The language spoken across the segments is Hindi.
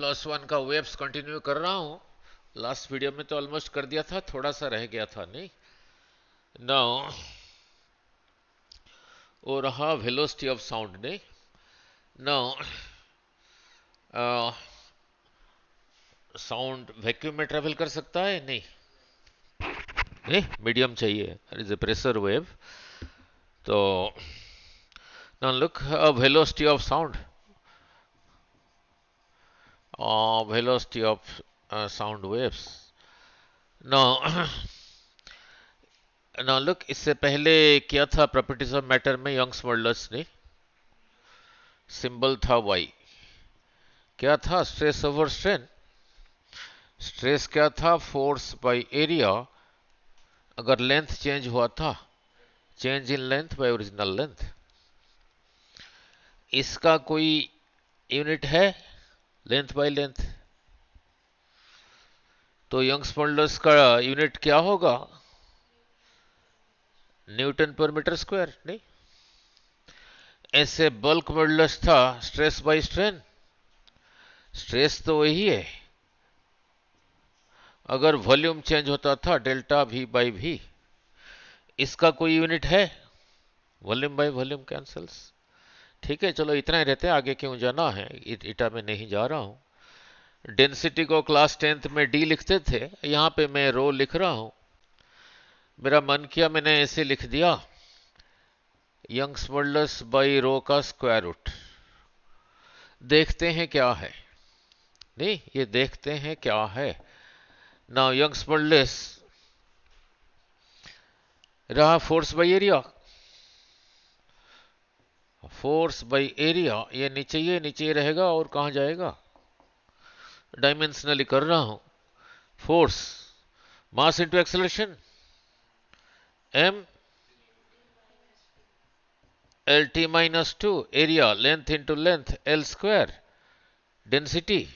n+1 का वेव्स कंटिन्यू कर रहा हूं। लास्ट वीडियो में तो ऑलमोस्ट कर दिया था, थोड़ा सा रह गया था नहीं। नाउ वो रहा वेलोसिटी ऑफ साउंड नहीं। नाउ साउंड वैक्यूम में ट्रेवल कर सकता है नहीं, मीडियम चाहिए, इज ए प्रेशर वेव। तो now look velocity of sound, velocity of sound waves. Now, now look, इससे पहले क्या था प्रॉपर्टीज ऑफ मैटर में यंग्स मॉडुलस ने? सिंबल था y। क्या था? Stress over strain. स्ट्रेस क्या था? Force by area. अगर लेंथ चेंज हुआ था, change in length bye original length. इसका कोई यूनिट है? Length by length. तो यंग्स मॉडुलस का यूनिट क्या होगा? न्यूटन पर मीटर स्क्वायर नहीं। ऐसे बल्क मॉडुलस था स्ट्रेस बाय स्ट्रेन। स्ट्रेस तो वही है, अगर वॉल्यूम चेंज होता था डेल्टा वी बाई वी। इसका कोई यूनिट है? Volume by volume cancels. ठीक है, चलो इतना ही रहते हैं, आगे क्यों जाना है, इटा में नहीं जा रहा हूं। डेंसिटी को क्लास 10th में डी लिखते थे, यहां पे मैं रो लिख रहा हूं। मेरा मन किया मैंने ऐसे लिख दिया, यंग्स मॉडुलस बाई रो का स्क्वायर रूट। देखते हैं क्या है, नहीं ये देखते हैं क्या है। नाउ यंग्स मॉडुलस रहा force by area. Force by area, ये नीचे ही रहेगा और कहां जाएगा? डायमेंशनली कर रहा हूं। Force mass into acceleration, m L T minus 2, area length into length L square, density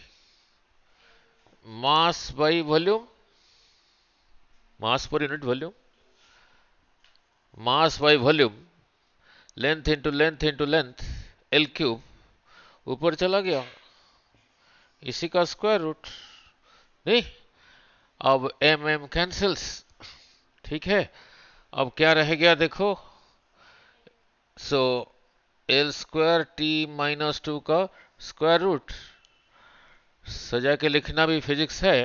mass by volume, mass per unit volume, mass by volume, length into length L cube, ऊपर चला गया, इसी का स्क्वायर रूट नहीं। अब एम कैंसल्स, ठीक है। अब क्या रह गया देखो, so L square T minus 2 का स्क्वायर रूट। सजा के लिखना भी फिजिक्स है,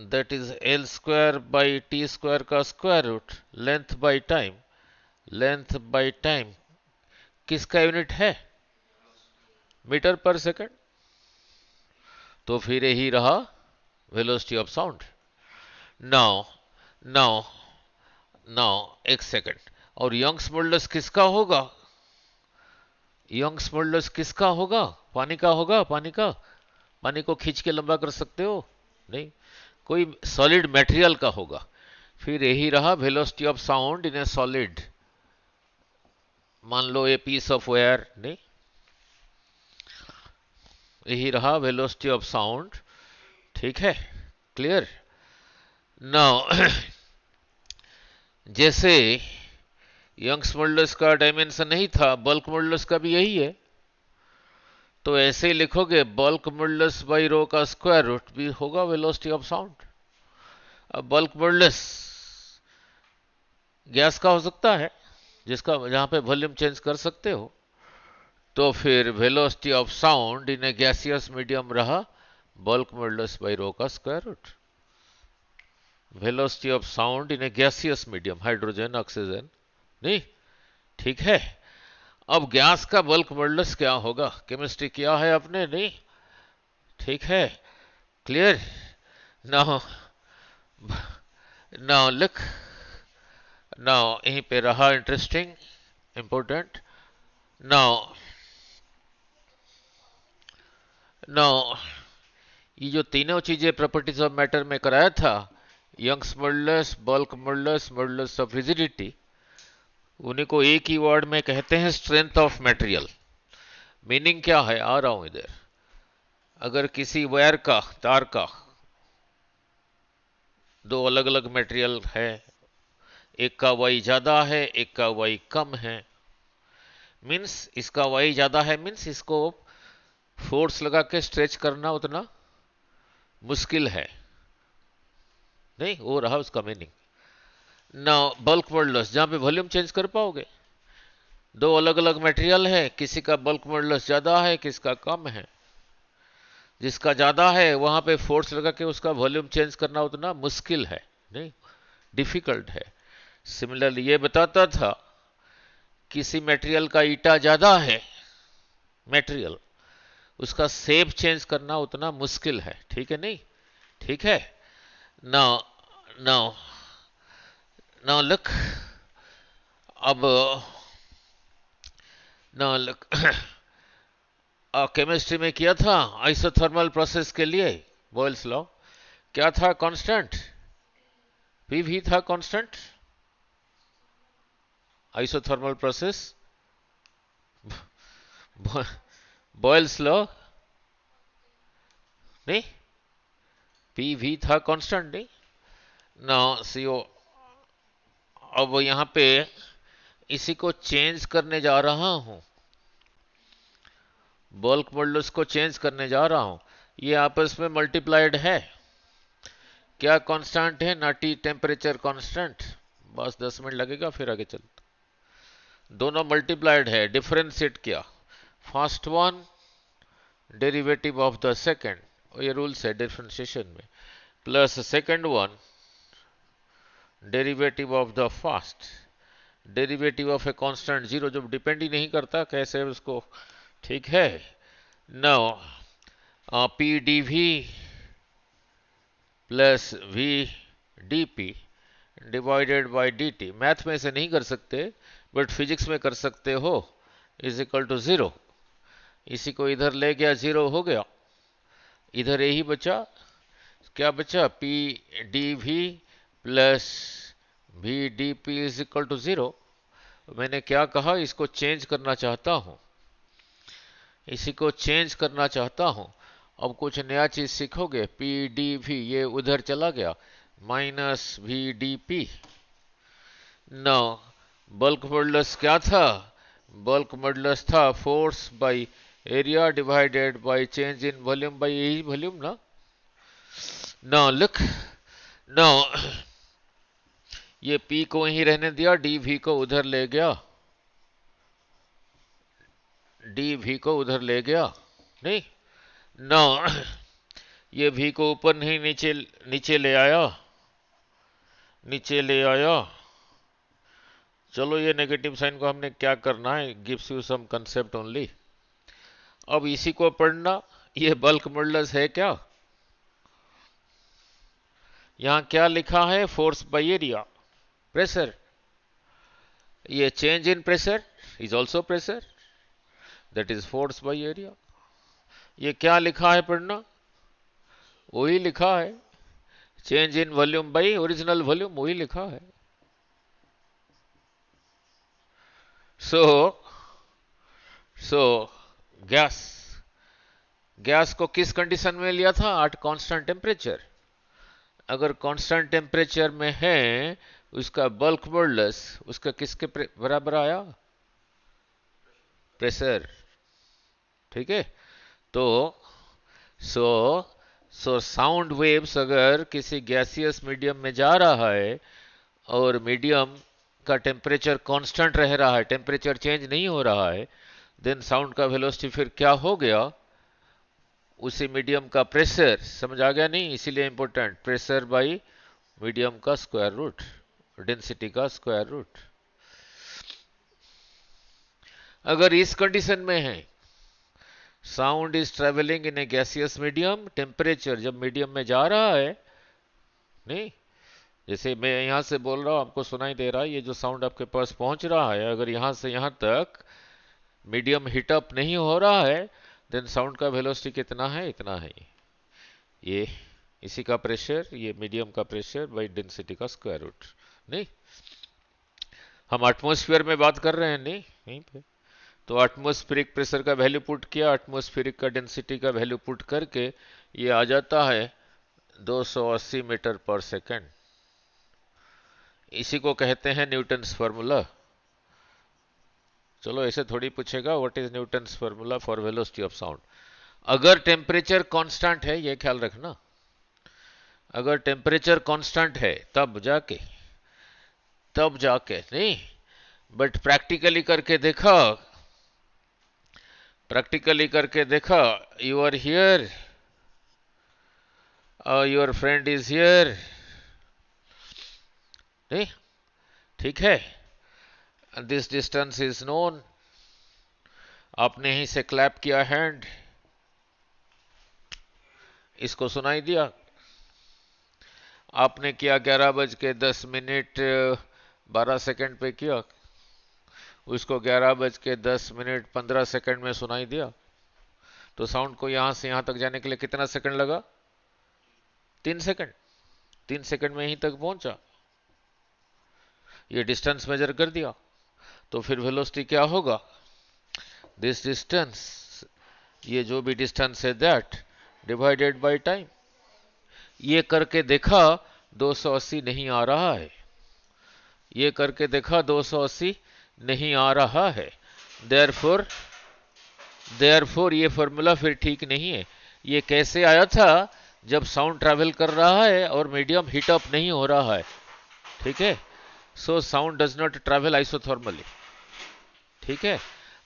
that is L square by T square का square root, length by time. Length by time किसका यूनिट है? Metre per second. तो फिर यही रहा velocity of sound. Now now now एक सेकंड, और यंग्स मॉडुलस किसका होगा? यंग्स मॉडुलस किसका होगा? पानी का होगा। पानी को खींच के लंबा कर सकते हो नहीं, कोई सॉलिड मटेरियल का होगा। फिर यही रहा velocity of sound in A solid. मान लो ये पीस ऑफ एयर नहीं, यही रहा वेलोसिटी ऑफ साउंड। ठीक है, क्लियर। नाउ जैसे यंग्स मॉडुलस का डायमेंशन नहीं था, बल्क मॉडुलस का भी यही है। तो ऐसे ही लिखोगे, बल्क मॉडुलस बाई रो का स्क्वायर रूट भी होगा वेलोसिटी ऑफ साउंड। अब बल्क मॉडुलस गैस का हो सकता है, जिसका जहां पे वॉल्यूम चेंज कर सकते हो। तो फिर velocity of sound in a gaseous medium रहा बल्क मॉडुलस बाई रो का square root. Velocity of sound in a gaseous medium, hydrogen oxygen नहीं, ठीक है। अब गैस का बल्क मॉडुलस क्या होगा? केमिस्ट्री किया है आपने नहीं, ठीक है, clear. Now now look, now यहीं पे रहा इंटरेस्टिंग इंपोर्टेंट। नाउ नाउ ये जो तीनों चीजें प्रॉपर्टीज ऑफ मैटर में कराया था, Young's modulus, bulk modulus, modulus of rigidity, उन्हीं को एक ही वर्ड में कहते हैं स्ट्रेंथ ऑफ मटेरियल। मीनिंग क्या है, आ रहा हूं इधर। अगर किसी वायर का, तार का, दो अलग अलग मटेरियल है, एक का वाई ज्यादा है, एक का वाई कम है, मीन्स इसका वाई ज्यादा है, मीन्स इसको फोर्स लगा के स्ट्रेच करना उतना मुश्किल है, नहीं वो रहा उसका मीनिंग। ना बल्क मॉडुलस, जहां पे वॉल्यूम चेंज कर पाओगे, दो अलग अलग मटेरियल है, किसी का बल्क मॉडुलस ज्यादा है, किसका कम है। जिसका ज्यादा है वहां पे फोर्स लगा के उसका वॉल्यूम चेंज करना उतना मुश्किल है, नहीं डिफिकल्ट है। सिमिलरली ये बताता था किसी मटेरियल का ईटा ज्यादा है, मटेरियल उसका शेप चेंज करना उतना मुश्किल है, ठीक है नहीं, ठीक है। नाउ नाउ नाउ लुक, अब नाउ लुक केमिस्ट्री में किया था आइसोथर्मल प्रोसेस के लिए बॉयल्स लॉ क्या था, कांस्टेंट पी भी था constant isothermal process, Boyle's law नहीं, पी भी था कांस्टेंट नहीं ना सीओ। अब यहां पे इसी को चेंज करने जा रहा हूं, बल्क मॉडुलस को चेंज करने जा रहा हूं, ये आपस में मल्टीप्लाइड है, क्या कांस्टेंट है ना टी टेम्परेचर कांस्टेंट, बस 10 मिनट लगेगा फिर आगे चल। दोनों मल्टीप्लाइड है, डिफरेंशिएट किया, first one derivative of the second, ये रूल्स है डिफरेंशिएशन में, plus second one derivative of the first, derivative of a constant zero, जो डिपेंड ही नहीं करता कैसे उसको, ठीक है। Now P D V plus V D P divided by D T, math में ऐसे नहीं कर सकते बट फिजिक्स में कर सकते हो, इज इक्वल टू जीरो। इसी को इधर ले गया, जीरो हो गया, इधर यही बचा, क्या बचा, P D V plus V D P is equal to zero. मैंने क्या कहा, इसको चेंज करना चाहता हूं, इसी को चेंज करना चाहता हूं। अब कुछ नया चीज सीखोगे, पी डी वी ये उधर चला गया, minus V D P. No bulk modulus क्या था, बल्क मॉडुलस था force by area divided by change in volume by यही वॉल्यूम ना। नाउ लुक, नाउ ये P को वहीं रहने दिया, dV को उधर ले गया, dV को उधर ले गया, नहीं ना ये V को ऊपर नहीं नीचे नीचे ले आया, नीचे ले आया। चलो ये नेगेटिव साइन को हमने क्या करना है, gives you some concept only. अब इसी को पढ़ना, ये बल्क मॉडुलस है क्या, यहां क्या लिखा है, फोर्स बाय एरिया, प्रेशर, ये change in pressure is also pressure, that is force by area. ये क्या लिखा है पढ़ना, वही लिखा है, change in volume by original volume, वही लिखा है। सो गैस, गैस को किस कंडीशन में लिया था, एट कांस्टेंट टेम्परेचर। अगर कांस्टेंट टेम्परेचर में है उसका बल्क मॉडुलस उसका किसके बराबर आया, प्रेशर, ठीक है। तो सो साउंड वेव्स अगर किसी गैसियस मीडियम में जा रहा है और मीडियम का टेम्परेचर कांस्टेंट रह रहा है, टेम्परेचर चेंज नहीं हो रहा है, देन साउंड का वेलोसिटी फिर क्या हो गया, उसी मीडियम का प्रेशर, समझ आ गया नहीं, इसीलिए इंपॉर्टेंट, प्रेशर बाई मीडियम का स्क्वायर रूट, डेंसिटी का स्क्वायर रूट। अगर इस कंडीशन में है, sound is travelling in a gaseous medium, temperature जब मीडियम में जा रहा है, नहीं जैसे मैं यहां से बोल रहा हूं आपको सुनाई दे रहा है, ये जो साउंड आपके पास पहुंच रहा है, अगर यहां से यहां तक मीडियम हीटअप नहीं हो रहा है, देन साउंड का वेलोसिटी कितना है, इतना है, ये इसी का प्रेशर, ये मीडियम का प्रेशर बाई डेंसिटी का स्क्वायर रूट। नहीं हम एटमॉस्फेयर में बात कर रहे हैं, नहीं यहीं पे, तो एटमॉस्फेरिक प्रेशर का वैल्यू पुट किया, एटमॉस्फेरिक का डेंसिटी का वैल्यू पुट करके ये आ जाता है 280 मीटर पर सेकेंड। इसी को कहते हैं न्यूटन्स फार्मूला। चलो ऐसे थोड़ी पूछेगा what is Newton's formula for velocity of sound, अगर टेम्परेचर कांस्टेंट है, ये ख्याल रखना, अगर टेम्परेचर कांस्टेंट है तब जाके नहीं, बट प्रैक्टिकली करके देखा, you are here, your friend is here, नहीं, ठीक है, दिस डिस्टेंस इज नोन, आपने ही से क्लैप किया हैंड, इसको सुनाई दिया, आपने किया 11:10 पे किया, उसको 11:10 में सुनाई दिया, तो साउंड को यहां से यहां तक जाने के लिए कितना सेकंड लगा? 3 सेकंड। 3 सेकंड में यहीं तक पहुंचा, ये डिस्टेंस मेजर कर दिया, तो फिर वेलोसिटी क्या होगा? दिस डिस्टेंस, ये जो भी डिस्टेंस है दैट डिवाइडेड बाय टाइम। ये करके देखा 280 नहीं आ रहा है, ये करके देखा 280 नहीं आ रहा है, देयरफॉर ये फॉर्मूला फिर ठीक नहीं है। ये कैसे आया था? जब साउंड ट्रैवल कर रहा है और मीडियम हीट अप नहीं हो रहा है, ठीक है, so sound does not travel isothermally, ठीक है।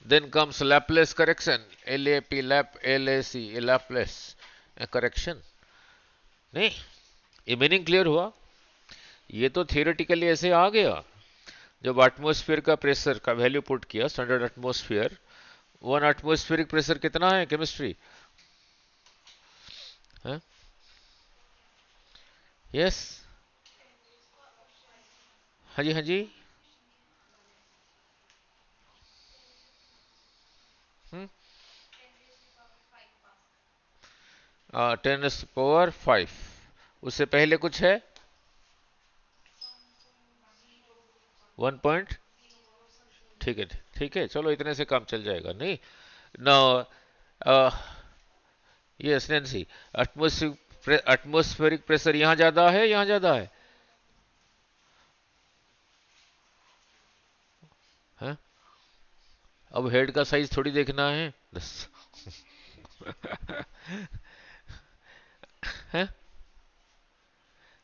Then comes Laplace correction, LAP lap, LAC Laplace correction, नहीं, ये मीनिंग क्लियर हुआ? ये तो थियोरेटिकली ऐसे आ गया, जब एटमॉस्फेयर का प्रेशर का वैल्यू पुट किया, स्टैंडर्ड एटमॉस्फेयर, 1 एटमॉस्फेरिक प्रेशर कितना है केमिस्ट्री? यस, हाँ जी, हाँ जी, 10⁵, उससे पहले कुछ है 1 पॉइंट, ठीक है, ठीक है, चलो इतने से काम चल जाएगा, नहीं ना। यस नैन्सी, एटमॉस्फेरिक प्रेशर यहां ज्यादा है, यहां ज्यादा है, हैं? अब हेड का साइज थोड़ी देखना है, हैं?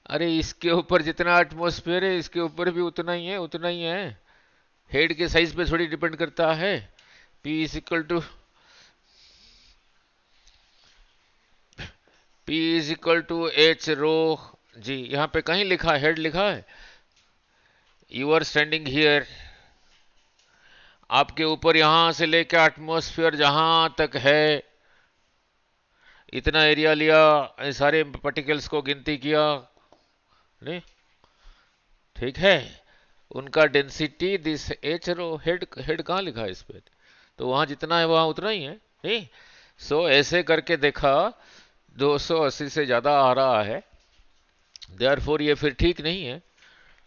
अरे इसके ऊपर जितना एटमॉस्फेयर है, इसके ऊपर भी उतना ही है, उतना ही है, हेड के साइज पे थोड़ी डिपेंड करता है। P=H रो जी, यहाँ पे कहीं लिखा है, हेड लिखा है, यू आर स्टैंडिंग हियर, आपके ऊपर यहां से लेकर एटमॉस्फेयर जहां तक है, इतना एरिया लिया, सारे पार्टिकल्स को गिनती किया, नहीं, ठीक है, उनका density this H rho, head head कहाँ लिखा है इस पे? तो वहां जितना है वहां उतना ही है, नहीं। सो ऐसे करके देखा 280 से ज्यादा आ रहा है, देयरफॉर ये फिर ठीक नहीं है।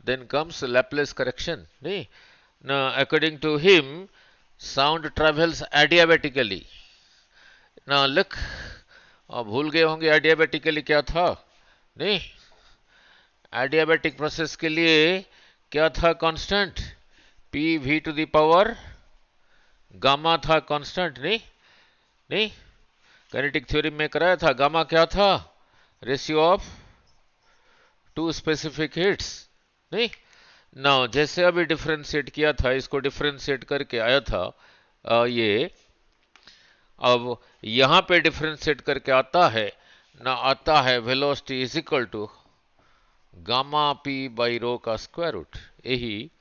देन कम्स लैपलेस करेक्शन, नहीं ना, according to him sound travels adiabatically, ना लुक, आप भूल गए होंगे एडियाबेटिकली क्या था, नहीं, एडियाबेटिक प्रोसेस के लिए क्या था कांस्टेंट? PV⁴ गामा था कांस्टेंट, नहीं, नहीं, काइनेटिक थ्योरी में कराया था, गामा क्या था? रेशियो ऑफ 2 स्पेसिफिक हिट्स, नहीं ना। जैसे अभी डिफरेंशिएट किया था, इसको डिफरेंशिएट करके आया था ये, अब यहां पे डिफरेंशिएट करके आता है ना, आता है velocity is equal to gamma P by rho का स्क्वायर रूट, यही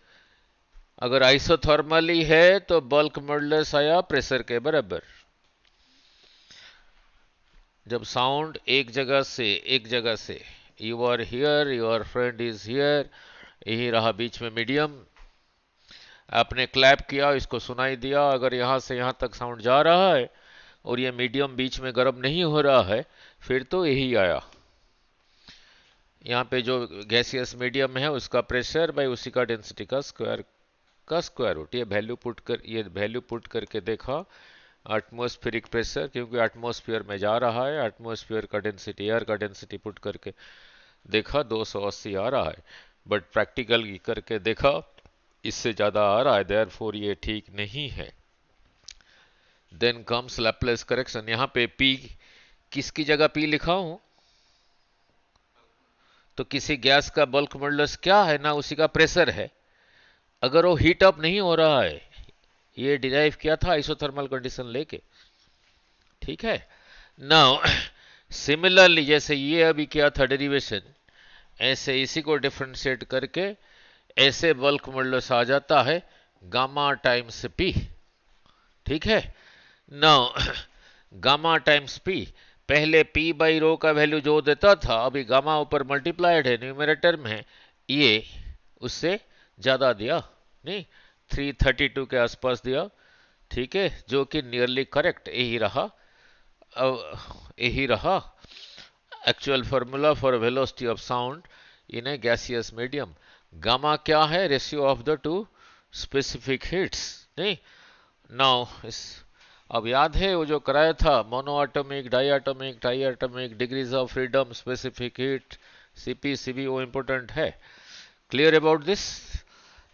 अगर आइसोथर्मली है तो बल्क मॉडुलस आया प्रेशर के बराबर। जब साउंड एक जगह से you are here, your friend is here, यही रहा बीच में मीडियम, आपने क्लैप किया, इसको सुनाई दिया, अगर यहां से यहां तक साउंड जा रहा है और ये मीडियम बीच में गर्म नहीं हो रहा है, फिर तो यही आया, यहाँ पे जो गैसियस मीडियम है उसका प्रेशर बाई उसी का डेंसिटी का स्क्वायर रूट, ये वैल्यू पुट करके देखा एटमॉस्फेरिक प्रेशर, क्योंकि एटमॉस्फेयर में जा रहा है, एटमॉस्फेयर का डेंसिटी, एयर का डेंसिटी पुट करके देखा 280 आ रहा है, बट प्रैक्टिकल करके देखा इससे ज्यादा आ रहा है, देयरफॉर ये ठीक नहीं है। Then comes Laplace correction. यहाँ पे P किसकी जगह P लिखा हूं, तो किसी गैस का बल्क मॉडुलस क्या है ना, उसी का प्रेशर है। अगर वो हीट अप नहीं हो रहा है, ये डिराइव किया था आइसोथर्मल कंडीशन लेके, ठीक है। नाउ सिमिलरली जैसे ये अभी किया था डेरिवेशन, ऐसे इसी को डिफरेंशिएट करके ऐसे बल्क मॉडुलस आ जाता है गामा टाइम्स P, ठीक है। नाउ गामा टाइम्स P, पहले P बाई रो का वैल्यू जो देता था, अभी गामा ऊपर मल्टीप्लाइड है न्यूमरेटर में, ये उससे ज्यादा दिया, नहीं 332 के आसपास दिया, ठीक है, जो कि नियरली करेक्ट यही रहा। यही रहा actual formula for velocity of sound in a gaseous medium. Gamma क्या है, ratio of the two specific heats, नहीं। नाउ इस अब याद है वो जो कराया था, mono atomic, di atomic, tri atomic, degrees of freedom, specific heat, C P C V, वो इंपॉर्टेंट है। Clear about this.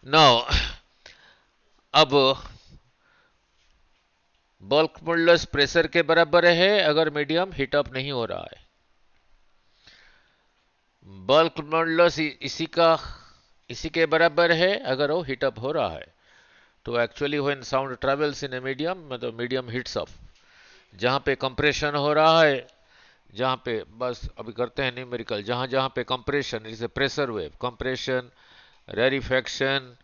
नाउ अब बल्क मॉडुलस प्रेशर के बराबर है अगर मीडियम हीट अप नहीं हो रहा है। बल्क मॉडुलस इसी के बराबर है अगर वो हीट अप हो रहा है। तो actually when sound travels in a medium, मतलब मीडियम हीट्स अप, जहां पे कंप्रेशन हो रहा है, जहां पे बस अभी करते हैं न्यूमेरिकल, जहां जहां पे compression is a pressure wave, compression, rarefaction,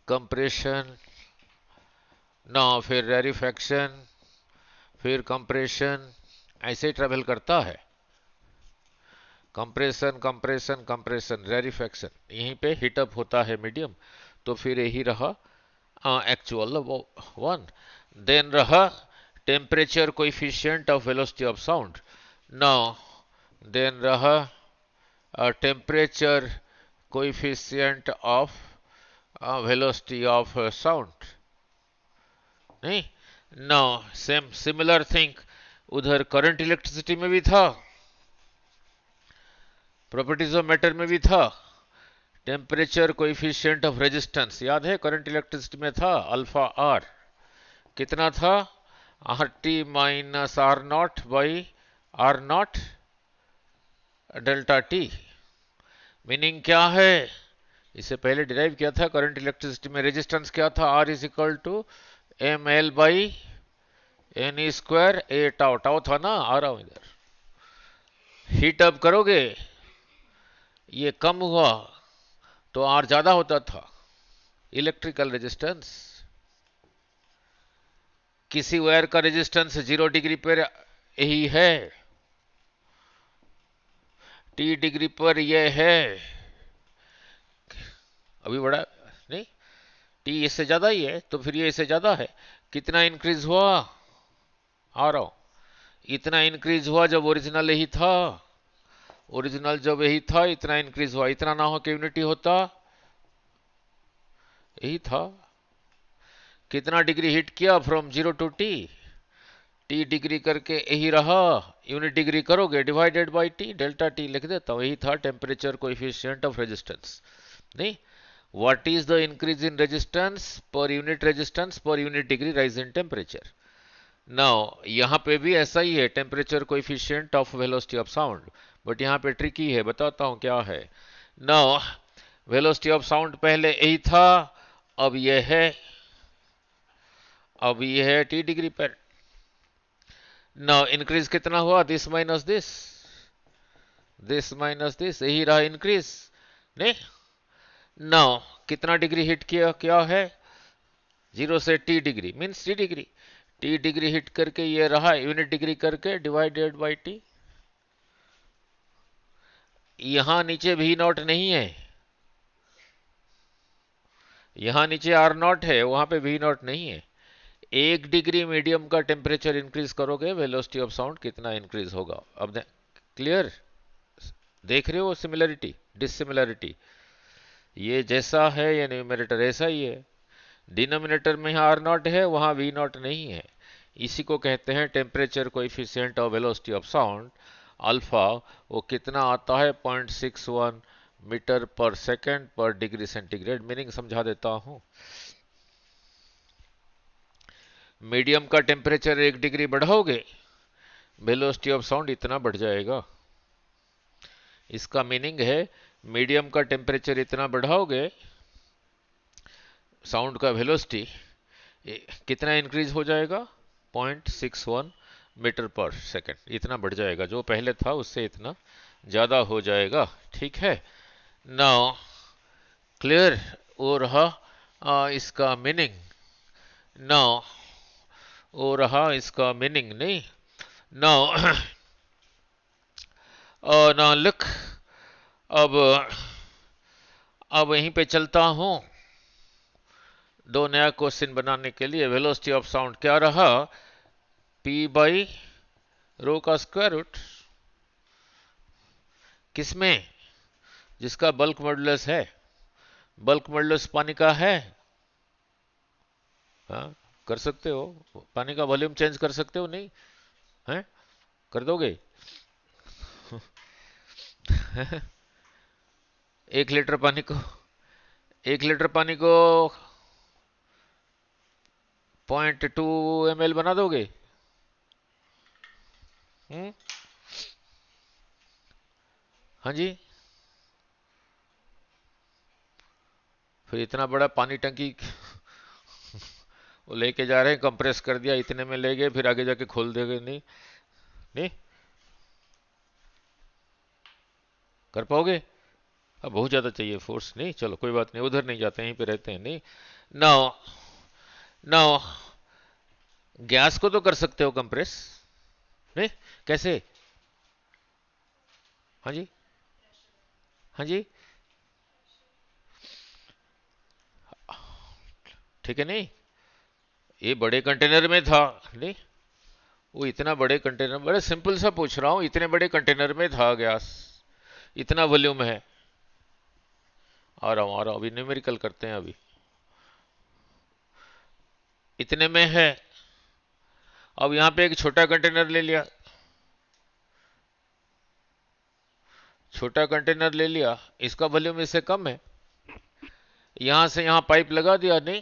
compression, ना फिर रेरिफैक्शन, फिर कंप्रेशन, ऐसे ट्रेवल करता है। कंप्रेशन कंप्रेशन कंप्रेशन रेरिफैक्शन, यहीं पे हीटअप होता है मीडियम। तो फिर यही रहा एक्चुअल वन। देन रहा temperature coefficient of velocity of sound. Now then रहा temperature coefficient of velocity of sound, नहीं। नाउ सेम सिमिलर थिंग उधर करंट इलेक्ट्रिसिटी में भी था, प्रॉपर्टीज ऑफ मैटर में भी था। टेम्परेचर कोएफिशिएंट ऑफ रेजिस्टेंस याद है, करंट इलेक्ट्रिसिटी में था अल्फा आर, कितना था, R T minus R naught by R naught delta T. Meaning क्या है, इसे पहले डिराइव किया था करंट इलेक्ट्रिसिटी में, रेजिस्टेंस क्या था, R is equal to M L by N E square, A tau, tau था ना, आ रहा हूं इधर। हीट अप करोगे, ये कम हुआ तो आर ज्यादा होता था, इलेक्ट्रिकल रेजिस्टेंस। किसी वायर का रेजिस्टेंस 0 डिग्री पर यही है, टी डिग्री पर यह है, अभी बड़ा नहीं, टी इससे ज्यादा ही है, तो फिर ये इससे ज्यादा है। कितना इंक्रीज हुआ, आ रहा हूं, इतना इंक्रीज हुआ जब ओरिजिनल यही था, ओरिजिनल जब यही था इतना इंक्रीज हुआ, इतना ना हो कि यूनिटी होता, यही था। कितना डिग्री हिट किया, from 0 to T, T degree करके यही रहा, यूनिट डिग्री करोगे divided by T, delta T लिख देता हूं, यही था टेम्परेचर कोएफिशिएंट ऑफ रेजिस्टेंस, नहीं। What is the increase in resistance per unit degree rise in temperature. Now यहां पे भी ऐसा ही है, temperature coefficient of velocity of sound, but यहां पे ट्रिकी है, बताता हूं क्या है। नाउ वेलोसिटी ऑफ साउंड पहले यही था, अब यह है, अब यह है टी डिग्री पर। नाउ इंक्रीज कितना हुआ, this minus this, this minus this, यही रहा इंक्रीज, नहीं। नाउ कितना डिग्री हिट किया, क्या है, 0 से T degree means T degree, T degree hit करके ये रहा, यूनिट डिग्री करके डिवाइडेड बाई टी। यहां नीचे भी नॉट नहीं है, यहां नीचे आर नॉट है, वहां पे भी नॉट नहीं है। 1 डिग्री मीडियम का टेम्परेचर इंक्रीज करोगे, वेलोसिटी ऑफ साउंड कितना इंक्रीज होगा। अब क्लियर, देख रहे हो सिमिलरिटी डिसिमिलरिटी, ये जैसा है ये न्यूमरेटर ऐसा ही है, डिनोमिनेटर में आर नॉट है, वहां वी नॉट नहीं है। इसी को कहते हैं temperature coefficient of velocity of sound, alpha. वो कितना आता है, 0.61 मीटर पर सेकेंड पर डिग्री सेंटीग्रेड। मीनिंग समझा देता हूं, मीडियम का टेम्परेचर 1 डिग्री बढ़ाओगे, वेलोसिटी ऑफ साउंड इतना बढ़ जाएगा। इसका मीनिंग है मीडियम का टेम्परेचर इतना बढ़ाओगे, साउंड का वेलोसिटी कितना इंक्रीज हो जाएगा, 0.61 मीटर पर सेकेंड, इतना बढ़ जाएगा। जो पहले था उससे इतना ज़्यादा हो जाएगा। ठीक है, नाउ क्लियर हो रहा इसका मीनिंग? नाउ हो रहा इसका मीनिंग? नहीं, नाउ नाउ लुक, अब यहीं पे चलता हूं दो नया क्वेश्चन बनाने के लिए। वेलोसिटी ऑफ साउंड क्या रहा, P बाई रो का स्क्वायर रूट। किसमें? जिसका बल्क मॉडुलस है। बल्क मॉडुलस पानी का है, हाँ कर सकते हो, पानी का वॉल्यूम चेंज कर सकते हो, नहीं है? कर दोगे? 1 लीटर पानी को 0.2 ml बना दोगे? हाँ जी, फिर इतना बड़ा पानी टंकी वो लेके जा रहे हैं, कंप्रेस कर दिया, इतने में ले गए, फिर आगे जाके खोल देंगे? नहीं, नहीं कर पाओगे? अब बहुत ज्यादा चाहिए फोर्स। नहीं, चलो कोई बात नहीं, उधर नहीं जाते, यहीं पे रहते हैं। नहीं, नाउ नाउ गैस को तो कर सकते हो कंप्रेस, नहीं? कैसे? हाँ जी, हाँ जी, ठीक है। नहीं, ये बड़े कंटेनर में था, नहीं वो इतना बड़े कंटेनर, बड़े सिंपल सा पूछ रहा हूं, इतने बड़े कंटेनर में था गैस, इतना वॉल्यूम है। आ रहा हूं, अभी न्यूमेरिकल करते हैं। अभी इतने में है। अब यहां पे एक छोटा कंटेनर ले लिया, छोटा कंटेनर ले लिया, इसका वॉल्यूम इससे कम है। यहां से यहां पाइप लगा दिया, नहीं,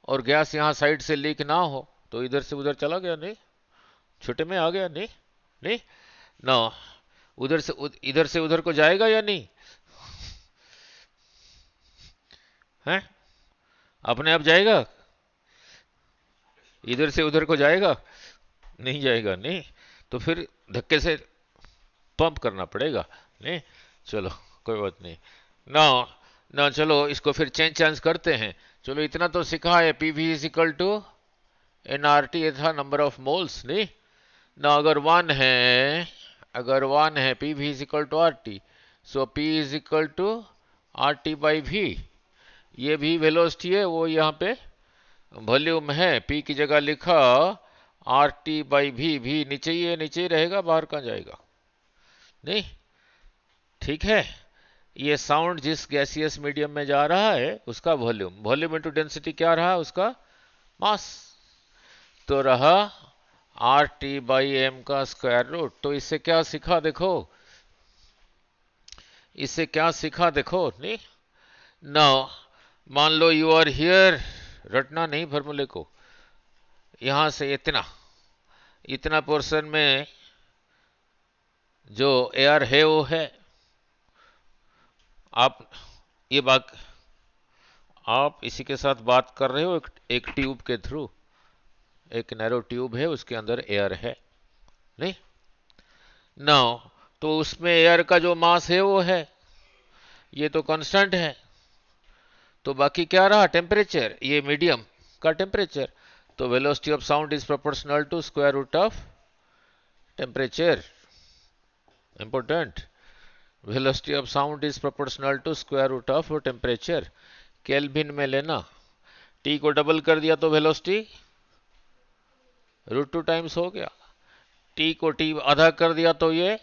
और गैस यहां साइड से लीक ना हो, तो इधर से उधर चला गया, नहीं, छोटे में आ गया। नहीं, नहीं ना, इधर से उधर को जाएगा या नहीं? है, अपने आप जाएगा? इधर से उधर को जाएगा? नहीं जाएगा। नहीं, तो फिर धक्के से पंप करना पड़ेगा। नहीं, चलो कोई बात नहीं। ना ना, चलो इसको फिर चेंज चांस करते हैं। चलो इतना तो सिखा है, P V is equal to N R T, ये था नंबर ऑफ मोल्स। नहीं ना, अगर वन है P V is equal to R T, so P is equal to R T by V. ये भी वेलोसिटी है, वो यहाँ पे वॉल्यूम है। पी की जगह लिखा आर टी बाई भी नीचे ही है, नीचे ही रहेगा, बाहर कहाँ जाएगा? नहीं, ठीक है। ये साउंड जिस गैसियस मीडियम में जा रहा है उसका वॉल्यूम, वॉल्यूम इंटू डेंसिटी क्या रहा? उसका मास, तो रहा आर टी बाई एम का स्क्वायर रूट। तो इससे क्या सीखा देखो, इससे क्या सीखा देखो। नहीं, नाउ मान लो यू आर हियर, रटना नहीं फॉर्मूले को, यहां से इतना इतना पोर्शन में जो एयर है वो है। आप ये बात, आप इसी के साथ बात कर रहे हो, एक ट्यूब के थ्रू, एक नैरो ट्यूब है, उसके अंदर एयर है। नहीं नाउ, तो उसमें एयर का जो मास है वो है, ये तो कांस्टेंट है। तो बाकी क्या रहा? टेम्परेचर, ये मीडियम का टेम्परेचर। तो velocity of sound is proportional to square root of temperature. Important, velocity of sound is proportional to square root of temperature. Kelvin में लेना, टी को डबल कर दिया तो वेलोसिटी √2 टाइम्स हो गया, टी को टी आधा कर दिया तो ये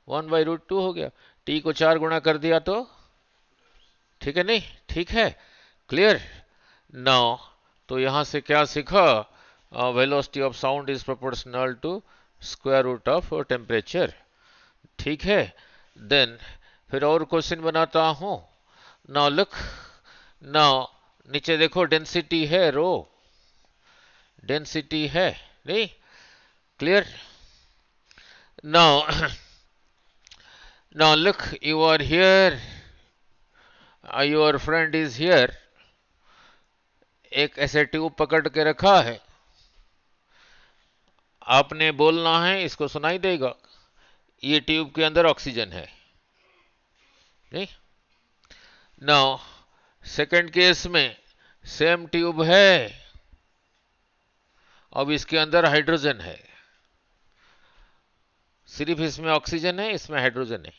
1/√2 हो गया, टी को 4 गुणा कर दिया तो, ठीक है? नहीं, ठीक है, क्लियर नाउ। तो यहां से क्या सीखा? Velocity of sound is proportional to square root of temperature. ठीक है, देन फिर और क्वेश्चन बनाता हूं। नाउ लुक, नाउ नीचे देखो, डेंसिटी है रो, डेंसिटी है नहीं? Clear? Now now look, you are here, your friend is here, एक ऐसे ट्यूब पकड़ के रखा है, आपने बोलना है, इसको सुनाई देगा, ये ट्यूब के अंदर ऑक्सीजन है नहीं? नाउ सेकंड केस में सेम ट्यूब है, अब इसके अंदर हाइड्रोजन है, सिर्फ इसमें ऑक्सीजन है, इसमें हाइड्रोजन है।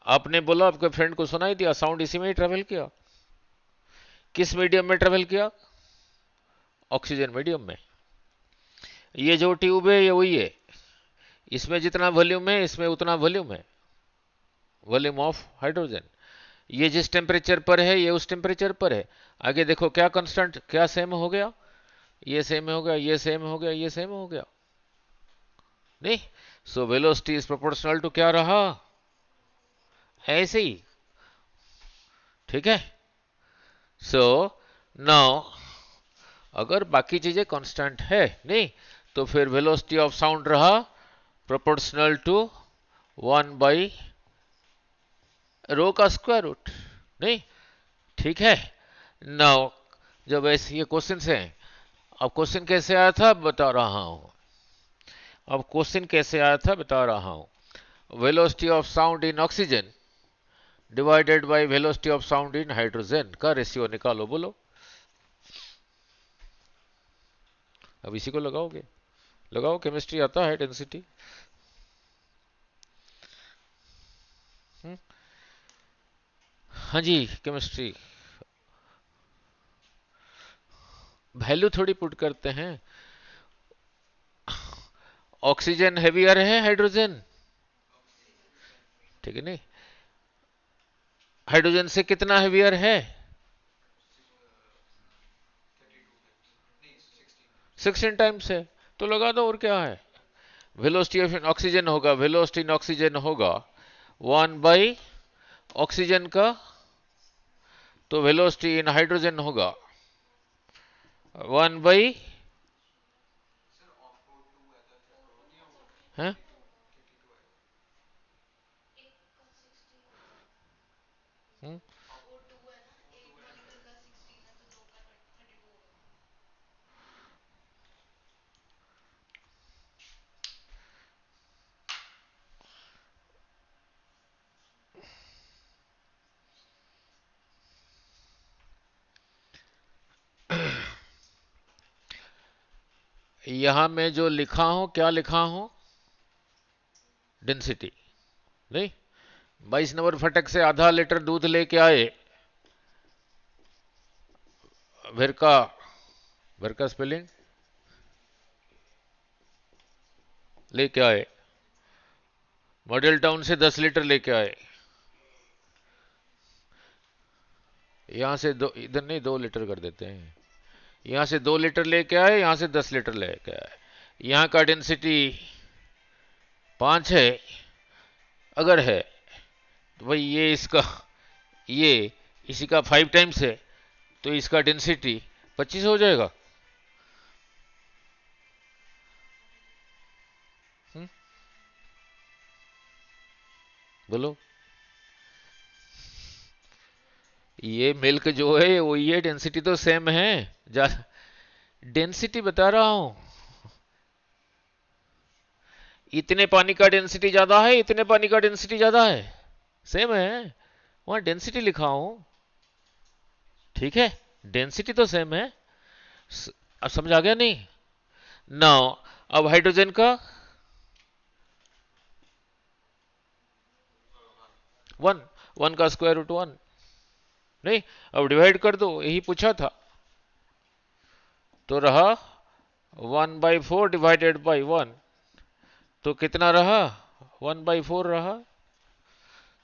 आपने बोला, आपके फ्रेंड को सुनाई दिया, साउंड इसी में ही ट्रेवल किया। किस मीडियम में ट्रेवल किया? ऑक्सीजन मीडियम में। ये जो ट्यूब है ये वही है, इसमें जितना वॉल्यूम है इसमें उतना वॉल्यूम है, वॉल्यूम ऑफ हाइड्रोजन। ये जिस टेम्परेचर पर है ये उस टेम्परेचर पर है। आगे देखो क्या कांस्टेंट, क्या सेम हो गया, ये सेम हो गया, ये सेम हो गया, ये सेम हो गया नहीं? So velocity is proportional to क्या रहा, ऐसे ही, ठीक है? सो नाउ अगर बाकी चीजें कांस्टेंट है नहीं, तो फिर वेलोसिटी ऑफ साउंड रहा प्रोपोर्शनल टू 1 by रो का स्क्वायर रूट नहीं? ठीक है? नाउ जब ऐसे ये क्वेश्चन है, अब क्वेश्चन कैसे आया था बता रहा हूं, अब क्वेश्चन कैसे आया था बता रहा हूं। Velocity of sound in oxygen divided by velocity of sound in hydrogen का रेशियो निकालो, बोलो। अब इसी को लगाओगे, लगाओ, केमिस्ट्री आता है, डेंसिटी। हाँ जी, केमिस्ट्री वैल्यू थोड़ी पुट करते हैं। ऑक्सीजन हेवियर है हाइड्रोजन, ठीक है नहीं? हाइड्रोजन से कितना हेवियर है? 16 टाइम्स है, तो लगा दो, और क्या है? वेलोसिटी ऑफ ऑक्सीजन होगा, वेलोसिटी इन ऑक्सीजन होगा 1 by ऑक्सीजन का, तो वेलोसिटी इन हाइड्रोजन होगा 1 by है? यहां मैं जो लिखा हूं, क्या लिखा हूं? डेंसिटी नहीं? 22 नंबर फटक से आधा लीटर दूध लेके आए, विरका, विरका स्पेलिंग लेके आए, मॉडल टाउन से 10 लीटर लेके आए, यहां से दो, इधर नहीं 2 लीटर कर देते हैं, यहां से 2 लीटर लेके आए, यहां से 10 लीटर लेके आए, यहां का डेंसिटी 5 है, अगर है तो भाई ये इसका, ये इसी का 5 टाइम्स है, तो इसका डेंसिटी 25 हो जाएगा। बोलो, ये मिल्क जो है वो, ये डेंसिटी तो सेम है, डेंसिटी बता रहा हूं, इतने पानी का डेंसिटी ज्यादा है, इतने पानी का डेंसिटी ज्यादा है, सेम है, वहां डेंसिटी लिखा हूं, ठीक है? डेंसिटी तो सेम है। अब समझ आ गया नहीं? नाउ अब हाइड्रोजन का 1, 1 का स्क्वायर रूट 1 नहीं? अब डिवाइड कर दो, यही पूछा था, तो रहा 1/4 डिवाइडेड बाई 1, तो कितना रहा? 1/4 रहा।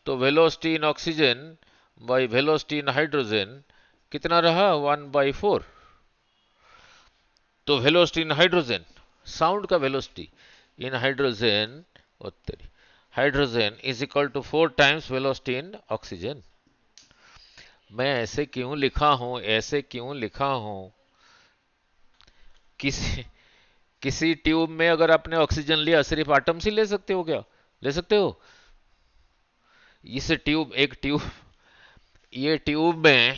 तो velocity in oxygen by velocity in hydrogen कितना रहा? 1/4। तो वेलोसिटी इन हाइड्रोजन, साउंड का velocity in hydrogen, hydrogen is equal to 4 times velocity in oxygen. मैं ऐसे क्यों लिखा हूं, ऐसे क्यों लिखा हूं? किसी किसी ट्यूब में अगर आपने ऑक्सीजन लिया, सिर्फ एटम्स ही ले सकते हो क्या? ले सकते हो? इस ट्यूब एक ट्यूब ये ट्यूब में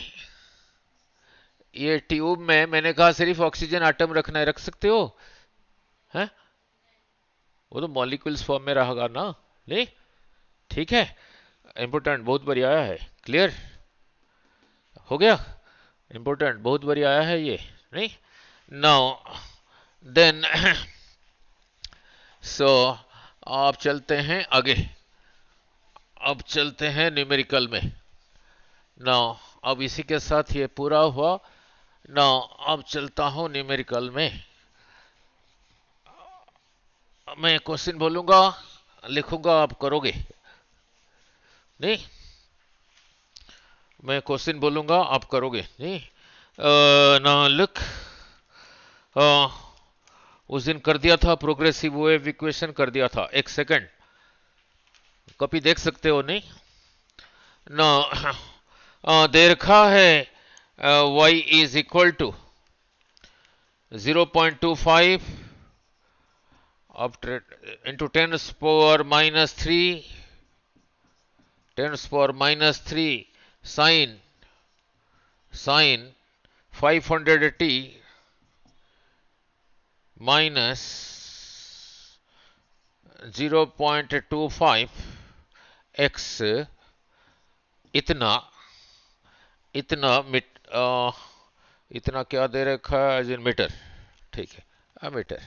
ये ट्यूब में मैंने कहा सिर्फ ऑक्सीजन एटम रखना है, रख सकते हो? हैं? वो तो मॉलिक्यूल्स फॉर्म में रहेगा ना? नहीं? ठीक है, इंपोर्टेंट, बहुत बढ़िया आया है। क्लियर हो गया? इंपोर्टेंट बहुत बढ़िया आया है ये। नहीं? नाउ देन सो आप चलते हैं आगे, अब चलते हैं न्यूमेरिकल में। नाउ अब इसी के साथ ये पूरा हुआ। नाउ अब चलता हूं न्यूमेरिकल में। मैं क्वेश्चन बोलूंगा, लिखूंगा, आप करोगे? नहीं, मैं क्वेश्चन बोलूंगा, आप करोगे? नहीं? ना लुक, उस दिन कर दिया था, प्रोग्रेसिव वेव इक्वेशन कर दिया था। एक सेकंड, कॉपी देख सकते हो? नहीं ना, दे रखा है y is equal to 0.25 up into 10 power minus 3 sin 500t minus 0.25 x इतना इतना इतना क्या दे रखा है? मीटर। ठीक है, मीटर।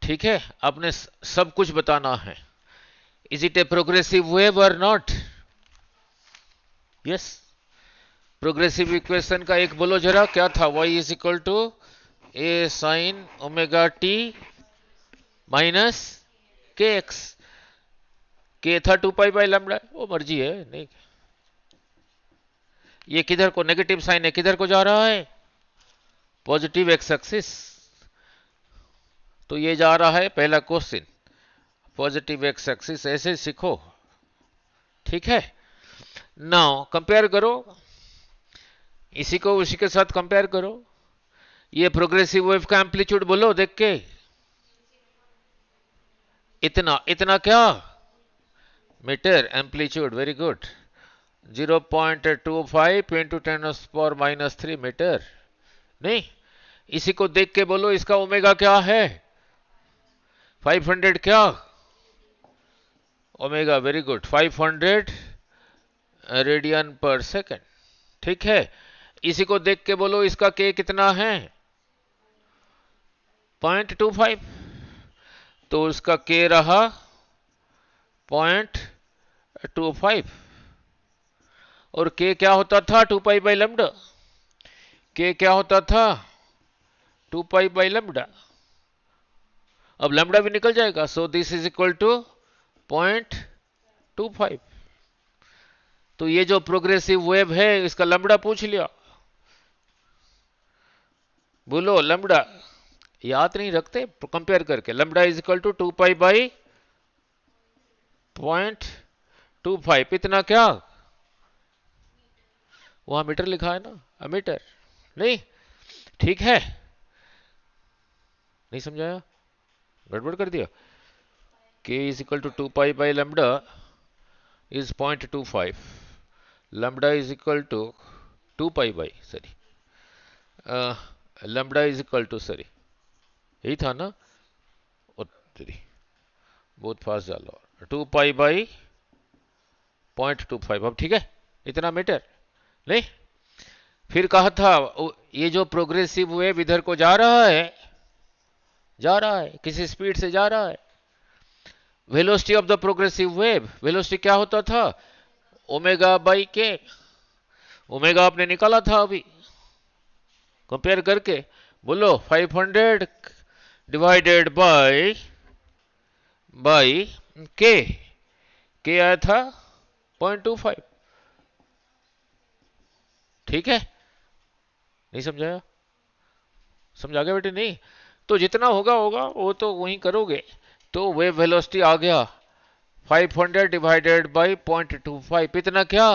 ठीक है, आपने सब कुछ बताना है। Is it a progressive wave और नॉट? यस। प्रोग्रेसिव इक्वेशन का एक बोलो जरा, क्या था? y is equal to A sine omega T minus K X. K था 2 पाई/लैम्डा, वो मर्जी है। नहीं, ये किधर को नेगेटिव साइन है, किधर को जा रहा है? Positive x axis. तो ये जा रहा है पहला क्वेश्चन, पॉजिटिव एक्स एक्सिस। ऐसे सीखो, ठीक है? नाउ कंपेयर करो, इसी को उसी के साथ कंपेयर करो। ये प्रोग्रेसिव वेव का एम्पलीट्यूड बोलो देख के। इतना इतना क्या? Metre amplitude. Very good. 0.25 into 10⁻³ metre. नहीं, इसी को देख के बोलो इसका ओमेगा क्या है? 500 क्या? ओमेगा। वेरी गुड, 500 रेडियन पर सेकेंड। ठीक है, इसी को देख के बोलो इसका के कितना है? 0.25। तो उसका के रहा 0.25। और के क्या होता था? 2 पाई/लैम्डा। के क्या होता था? 2 पाई/लैम्डा। अब लैम्डा भी निकल जाएगा, so this is equal to 0.25। तो ये जो प्रोग्रेसिव वेव है इसका लैम्डा पूछ लिया। बोलो लैम्डा। याद नहीं रखते? कंपेयर करके, लैम्डा इज इक्वल टू 2 पाई/0.25। इतना क्या? वहां मीटर लिखा है ना, मीटर। नहीं? ठीक है, नहीं समझाया? गड़बड़ कर दिया? k is equal to 2 pi lambda is 0.25। Lambda is equal to 2 pi, sorry, lambda is equal to, sorry, यही था ना? बहुत फास्ट डालो। 2 पाई/0.25। अब ठीक है, इतना मीटर। नहीं? फिर कहा था ये जो प्रोग्रेसिव वेव इधर को जा रहा है, किसी स्पीड से जा रहा है। Velocity of the progressive wave, velocity क्या होता था? ओमेगा/के। ओमेगा आपने निकाला था अभी कंपेयर करके। बोलो 500 डिवाइडेड बाय के। के आया था 0.25। ठीक है, नहीं समझाया? समझा गया बेटे? नहीं तो जितना होगा होगा, वो तो वहीं करोगे। तो वेव वेलोसिटी आ गया 500 डिवाइडेड बाय 0.25। इतना क्या?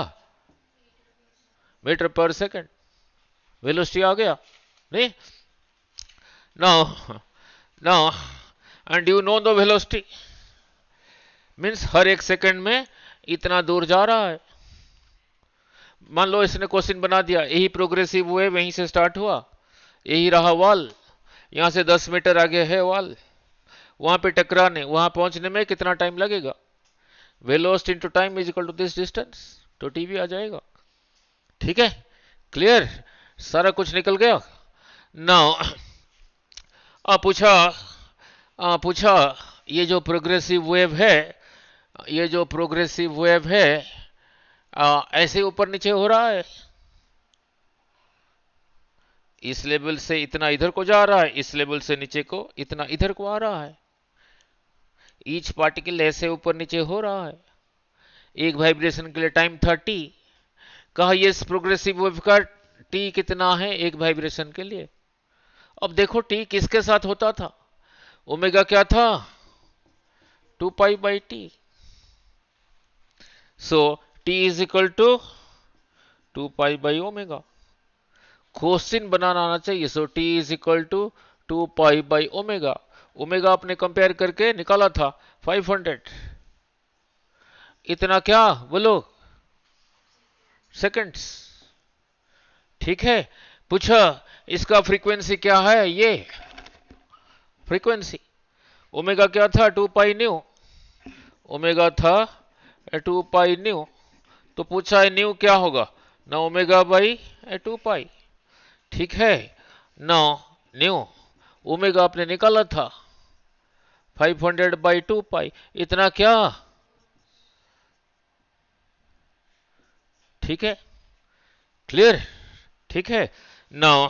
Metre per second. वेलोसिटी आ गया। नहीं? Now now and you know the velocity means हर एक सेकंड में इतना दूर जा रहा है। मान लो इसने क्वेश्चन बना दिया, यही प्रोग्रेसिव वेव वहीं से स्टार्ट हुआ, यही रहा वॉल, यहां से 10 मीटर आगे है वॉल, वहां पे टकराने वहां पहुंचने में कितना टाइम लगेगा, velocity into time is equal to this distance, तो टीवी आ जाएगा। ठीक है, क्लियर, सारा कुछ निकल गया। नाउ पूछा ये जो प्रोग्रेसिव वेव है, ये जो प्रोग्रेसिव वेव है ऐसे ऊपर नीचे हो रहा है, इस लेवल से इतना इधर को जा रहा है, इस लेवल से नीचे को इतना इधर को आ रहा है, ईच पार्टिकल ऐसे ऊपर नीचे हो रहा है। एक वाइब्रेशन के लिए टाइम था टी, कहा ये प्रोग्रेसिव वेव का टी कितना है एक वाइब्रेशन के लिए। अब देखो टी किसके साथ होता था, ओमेगा क्या था, 2π/t, so T is equal to 2π/ओमेगा। क्वेश्चन बनाना आना चाहिए, so T is equal to 2π/ओमेगा। ओमेगा आपने कंपेयर करके निकाला था 500, इतना क्या बोलो सेकंड्स। ठीक है, पूछा इसका फ्रीक्वेंसी क्या है, ये फ्रीक्वेंसी ओमेगा क्या था 2π न्यू, ओमेगा था 2π न्यू, तो पूछा है न्यू क्या होगा ना, ओमेगा/2π। ठीक है, ना न्यू ओमेगा आपने निकाला था 500/2π, इतना क्या। ठीक है, क्लियर। ठीक है, नाउ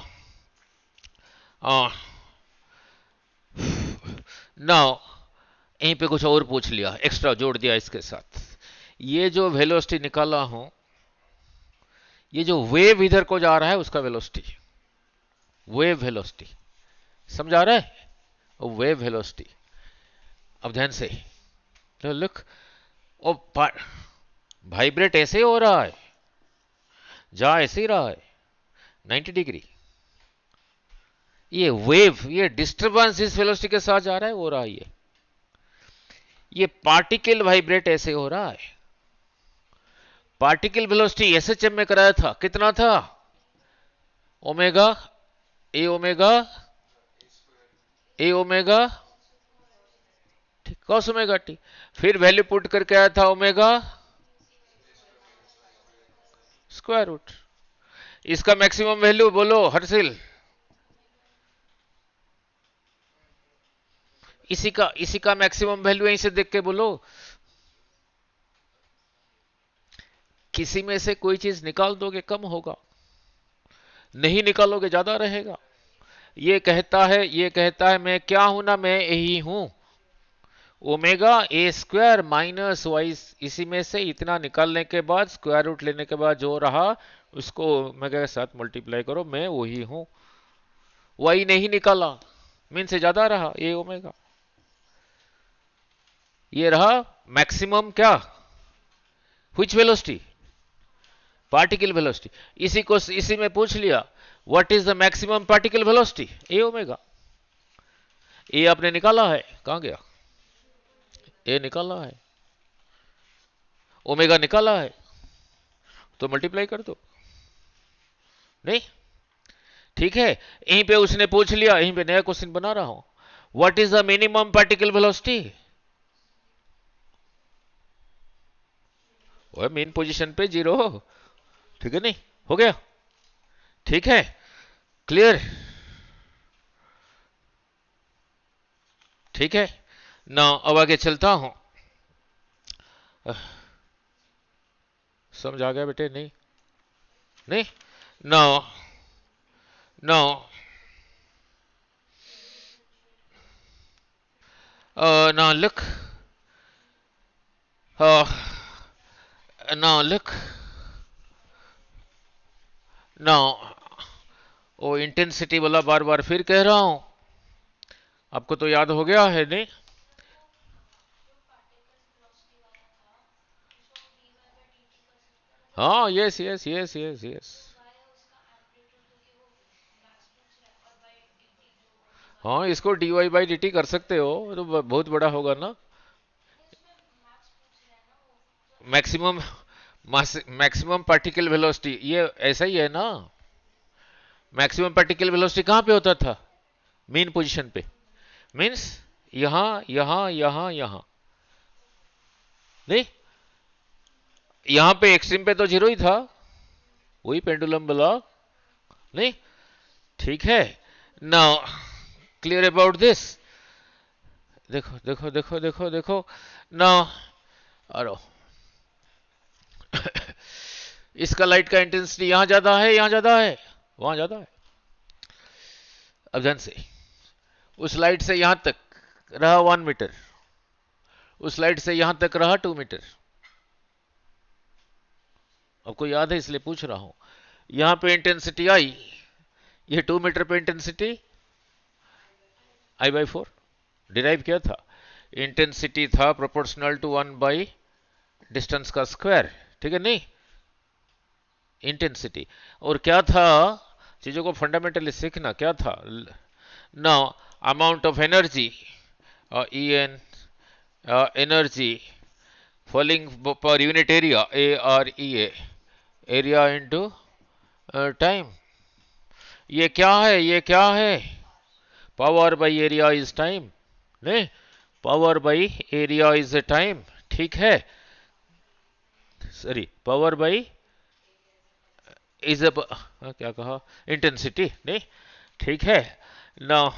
नाउ यहीं पे कुछ और पूछ लिया, एक्स्ट्रा जोड़ दिया इसके साथ। ये जो वेलोसिटी निकाला हूं, ये जो वेव इधर को जा रहा है उसका वेलोसिटी, वेव वेलोसिटी समझ आ रहा है, वेव वेलोसिटी। अब ध्यान से लुक, ओ वाइब्रेट ऐसे हो रहा है, जा ऐसे ही रहा है 90 डिग्री, ये वेव, ये डिस्टरबेंस इस वेलोसिटी के साथ जा रहा है, हो रहा है ये पार्टिकल वाइब्रेट ऐसे हो रहा है। पार्टिकल वेलोसिटी एसएचएम में कराया था, कितना था, omega A omega A omega cos omega T, फिर वैल्यू पुट करके आया था ओमेगा स्क्वायर रूट। इसका मैक्सिमम वैल्यू बोलो हर्षिल, इसी का मैक्सिमम वैल्यू यहीं से देख के बोलो, किसी में से कोई चीज निकाल दोगे कम होगा, नहीं निकालोगे ज्यादा रहेगा। ये कहता है मैं क्या हूं ना, मैं यही हूं, omega A square minus Y, इसी में से इतना निकालने के बाद स्क्वायर रूट लेने के बाद जो रहा उसको ओमेगा के साथ मल्टीप्लाई करो, मैं वही हूं। वाई नहीं निकाला मीन से ज्यादा रहा ए ओमेगा, ये रहा मैक्सिमम क्या, व्हिच वेलोसिटी, पार्टिकल वेलोसिटी। इसी में पूछ लिया what is the maximum particle velocity, A omega. A आपने निकाला है, कहां गया, ए निकाला है, ओमेगा निकाला है, तो मल्टीप्लाई कर दो, नहीं। ठीक है, यहीं पे उसने पूछ लिया, यहीं पे नया क्वेश्चन बना रहा हूं, what is the minimum particle velocity, वो मेन पोजीशन पे 0, ठीक है, नहीं हो गया। ठीक है, क्लियर। ठीक है ना, अब आगे चलता हूं, समझ आ गया बेटे, नहीं नहीं, no no now look, uh, now look, now वो इंटेंसिटी वाला बार बार फिर कह रहा हूं, आपको तो याद हो गया है, नहीं। हाँ, yes yes yes yes yes, हाँ, इसको dy बाई dt कर सकते हो तो बहुत बड़ा होगा ना। मैक्सिमम मैक्सिमम पार्टिकल वेलोसिटी ये ऐसा ही है ना। मैक्सिमम पार्टिकल वेलोसिटी कहाँ पे होता था? मेन पोजीशन पे। मीन्स यहां यहां यहां यहां। नहीं, यहां पे एक्सट्रीम पे तो जीरो ही था, वही पेंडुलम ब्लॉक। नहीं, ठीक है। Now clear about this. देखो देखो देखो देखो देखो। नाउ अरो इसका लाइट का इंटेंसिटी यहां ज्यादा है, यहां ज्यादा है, वहां ज्यादा है। अब ध्यान से, उस लाइट से यहां तक रहा 1 मीटर, उस लाइट से यहां तक रहा 2 मीटर। आपको याद है इसलिए पूछ रहा हूं। यहां पे इंटेंसिटी आई, ये 2 मीटर पे इंटेंसिटी I/4। डिराइव किया था, इंटेंसिटी था प्रोपोर्शनल टू 1 बाई डिस्टेंस का स्क्वायर। ठीक है नहीं, इंटेंसिटी। और क्या था, चीजों को फंडामेंटली सीखना, क्या था? Now amount of energy, E N energy falling per unit area, AREA, area into time. ये क्या है, ये क्या है? Power by area is time. नहीं, power by area is a time. ठीक है, sorry, power by is a, क्या कहा, इंटेंसिटी। नहीं, ठीक है। नाउ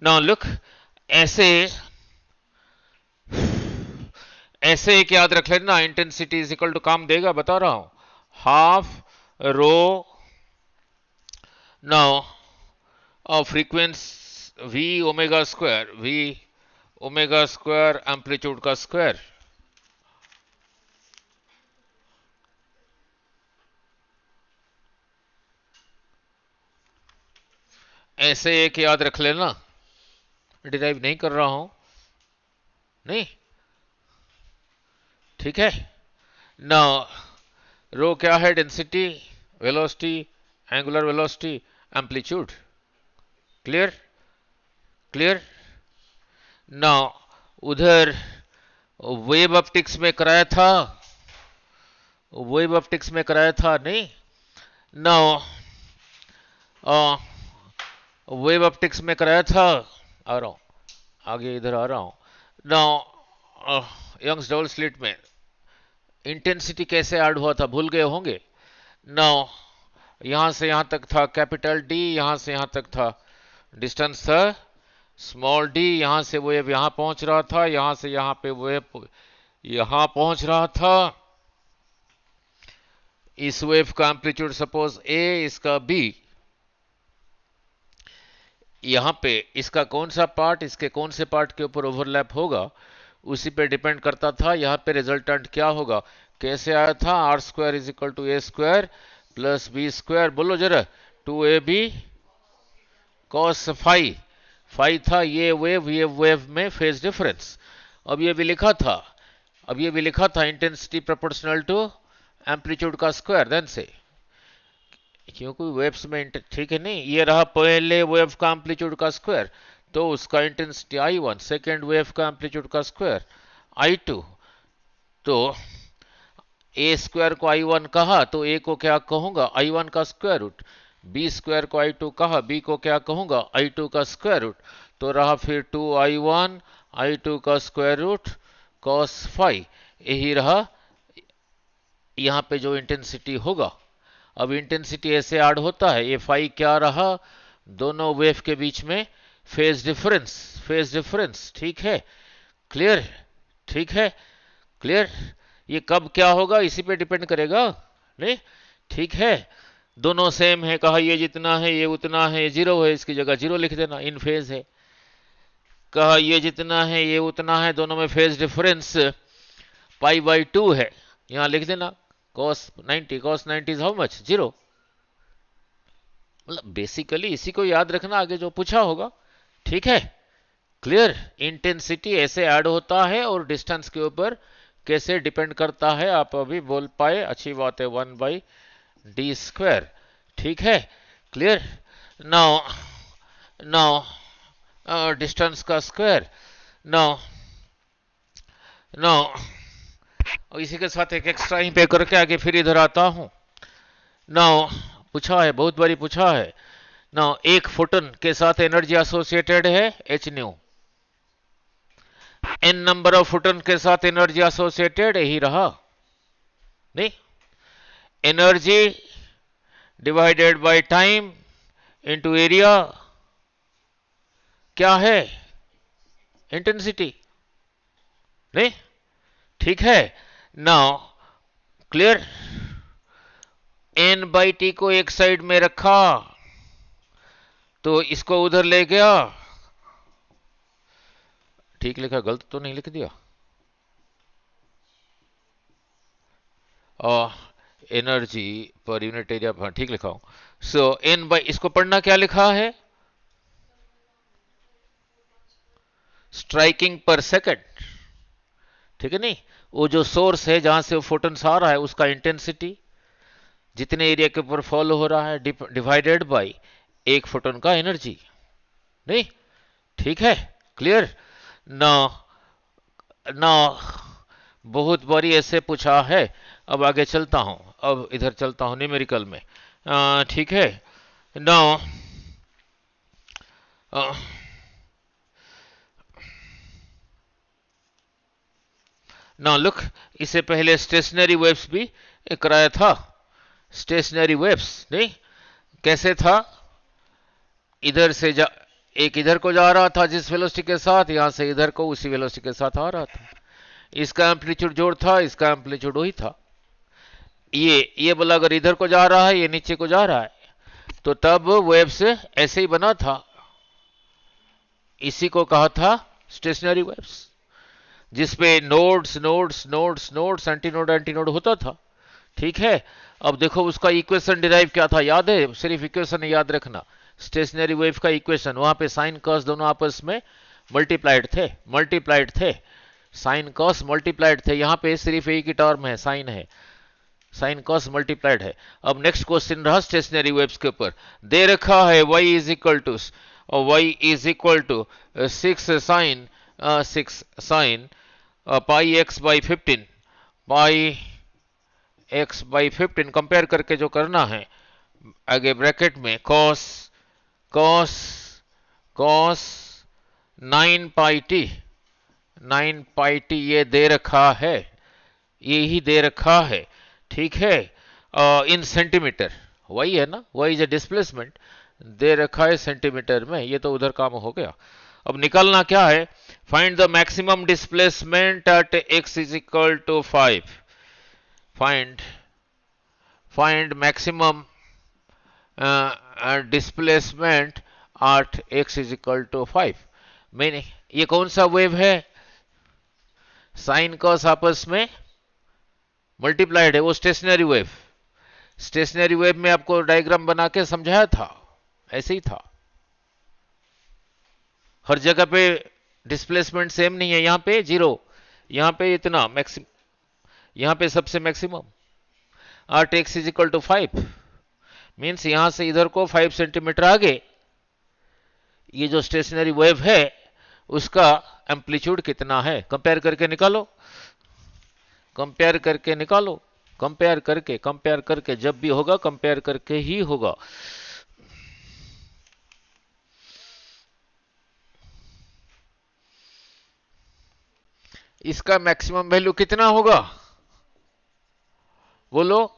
नाउ लुक, ऐसे ऐसे एक याद रख लेना, इंटेंसिटी इज इक्वल टू, काम देगा बता रहा हूं, half rho now frequency v omega square, v omega square amplitude का स्क्वायर। ऐसे एक याद रख लेना, डिराइव नहीं कर रहा हूं। नहीं, ठीक है ना। रो क्या है? Density, velocity, angular velocity, amplitude. Clear clear ना। उधर वेब ऑप्टिक्स में कराया था, वेब ऑप्टिक्स में कराया था। नहीं ना, वेब ऑप्टिक्स में कराया था। आ रहा हूं, आगे इधर आ रहा हूं ना। यंग्स डबल स्लिट में इंटेंसिटी कैसे ऐड हुआ था, भूल गए होंगे ना। यहां से यहां तक था कैपिटल डी, यहां से यहां तक था डिस्टेंस था स्मॉल डी। यहां से वेव यहां पहुंच रहा था, यहां से यहां पे वेव यहां पहुंच रहा था। इस वेव का एम्पलीट्यूड सपोज ए, इसका बी। यहां पे इसका कौन सा पार्ट इसके कौन से पार्ट के ऊपर ओवरलैप होगा, उसी पे डिपेंड करता था यहां पे रिजल्टेंट क्या होगा। कैसे आया था? R square is equal to A square plus B square. बोलो जरा, 2ab कॉस फाई। फाई था ये वेव में फेज डिफरेंस। अब ये भी लिखा था, अब ये भी लिखा था इंटेंसिटी प्रोपोर्शनल टू एम्पलीट्यूड का स्क्वायर। देन से, क्योंकि वेव्स में, ठीक है नहीं, ये रहा पहले वेव का एम्पलीट्यूड का स्क्वायर, तो उसका इंटेंसिटी I1, सेकेंड वेव का एम्पलीट्यूड का स्क्वायर I2। तो ए स्क्वायर को I1 कहा तो ए को क्या कहूंगा, I1 का स्क्वायर रूट। बी स्क्वायर को I2 कहा, बी को क्या कहूंगा, I2 का स्क्वायर रूट। तो रहा फिर 2I1 I2 का स्क्वायर रूट कॉस फाई। यही रहा यहां पे जो इंटेंसिटी होगा। अब इंटेंसिटी ऐसे ऐड होता है, ये फाई क्या रहा, दोनों वेव के बीच में फेज डिफरेंस, फेज डिफरेंस। ठीक है, क्लियर, ठीक है, क्लियर। ये कब क्या होगा इसी पे डिपेंड करेगा। नहीं, ठीक है, दोनों सेम है, कहा ये जितना है ये उतना है, जीरो है, इसकी जगह जीरो लिख देना, इन फेज है। कहा ये जितना है ये उतना है, दोनों में फेज डिफरेंस π/2 है, यहां लिख देना cos 90, cos 90 is how much, zero. मतलब बेसिकली इसी को याद रखना, आगे जो पूछा होगा। ठीक है, क्लियर। इंटेंसिटी ऐसे ऐड होता है और डिस्टेंस के ऊपर कैसे डिपेंड करता है, आप अभी बोल पाए, अच्छी बात है, 1/d²। ठीक है, क्लियर। नाउ नाउ डिस्टेंस का स्क्वायर। नो नो, इसी के साथ एक एक्स्ट्रा ही पे करके आगे फिर इधर आता हूं। नो, पूछा है, बहुत बारी पूछा है। नो, एक फोटोन के साथ एनर्जी एसोसिएटेड है H nu. N number of photon के साथ एनर्जी एसोसिएटेड यही रहा नहीं। Energy divided by time into area क्या है? इंटेंसिटी नहीं। ठीक है, now clear. N by T को एक साइड में रखा तो इसको उधर ले गया। ठीक लिखा, गलत तो नहीं लिख दिया? एनर्जी पर यूनिट एरिया, हाँ ठीक लिखा हूं। सो एन बाई, इसको पढ़ना क्या लिखा है? स्ट्राइकिंग पर सेकंड। ठीक है नहीं, वो जो सोर्स है जहां से वो फोटोन्स आ रहा है उसका इंटेंसिटी जितने एरिया के ऊपर फॉलो हो रहा है डिवाइडेड बाय एक फोटोन का एनर्जी नहीं। ठीक है, क्लियर ना? ना, बहुत बारी ऐसे पूछा है। अब आगे चलता हूं, अब इधर चलता हूं न्यूमेरिकल में। ठीक है ना? ना लुक, इससे पहले स्टेशनरी वेव्स भी कराया था। स्टेशनरी वेव्स नहीं, कैसे था? इधर से एक इधर को जा रहा था जिस वेलोसिटी के साथ, यहां से इधर को उसी वेलोसिटी के साथ आ रहा था। इसका एम्पलीट्यूड जोड़ था, इसका एम्पलीट्यूड वही था। ये बोला अगर इधर को जा रहा है, ये नीचे को जा रहा है, तो तब वेव्स ऐसे ही बना था। इसी को कहा था स्टेशनरी वेव्स, जिसपे nodes nodes nodes nodes antinode antinode होता था। ठीक है, अब देखो उसका इक्वेशन डिराइव क्या था, याद है? सिर्फ इक्वेशन याद रखना। स्टेशनरी वेव का इक्वेशन, वहां पे साइन कॉस दोनों आपस में मल्टीप्लाइड थे। साइन कॉस मल्टीप्लाइड थे। यहां पे सिर्फ एक ही टर्म है, साइन है, साइन कॉस मल्टीप्लाइड है। अब नेक्स्ट क्वेश्चन रहा स्टेशनरी वेव्स के ऊपर। दे रखा है y is equal to 6 sine pi X by 15, pi X by 15 compare करके जो करना है आगे ब्रैकेट में cos cos cos 9 pi T ये दे रखा है, ये ही दे रखा है। ठीक है, इन सेंटीमीटर, वही है ना, वही जो डिस्प्लेसमेंट दे रखा है सेंटीमीटर में। ये तो उधर काम हो गया। अब निकालना क्या है? Find the maximum displacement at x is equal to 5। Find maximum displacement at x is equal to 5। मैंने ये कौन सा वेव है? साइन कॉस आपस में मल्टीप्लाइड है, वो स्टेशनरी वेव। स्टेशनरी वेव में आपको डायग्राम बना के समझाया था, ऐसे ही था। हर जगह पे डिस्प्लेसमेंट सेम नहीं है। यहां पे 0, यहां पे इतना मैक्सिमम, यहां पे सबसे maximum. Or X is equal to 5 means यहां से इधर को 5 सेंटीमीटर आगे ये जो स्टेशनरी वेव है उसका एम्पलीट्यूड कितना है? कंपेयर करके निकालो, कंपेयर करके निकालो, कंपेयर करके जब भी होगा कंपेयर करके ही होगा। इसका मैक्सिमम वैल्यू कितना होगा बोलो?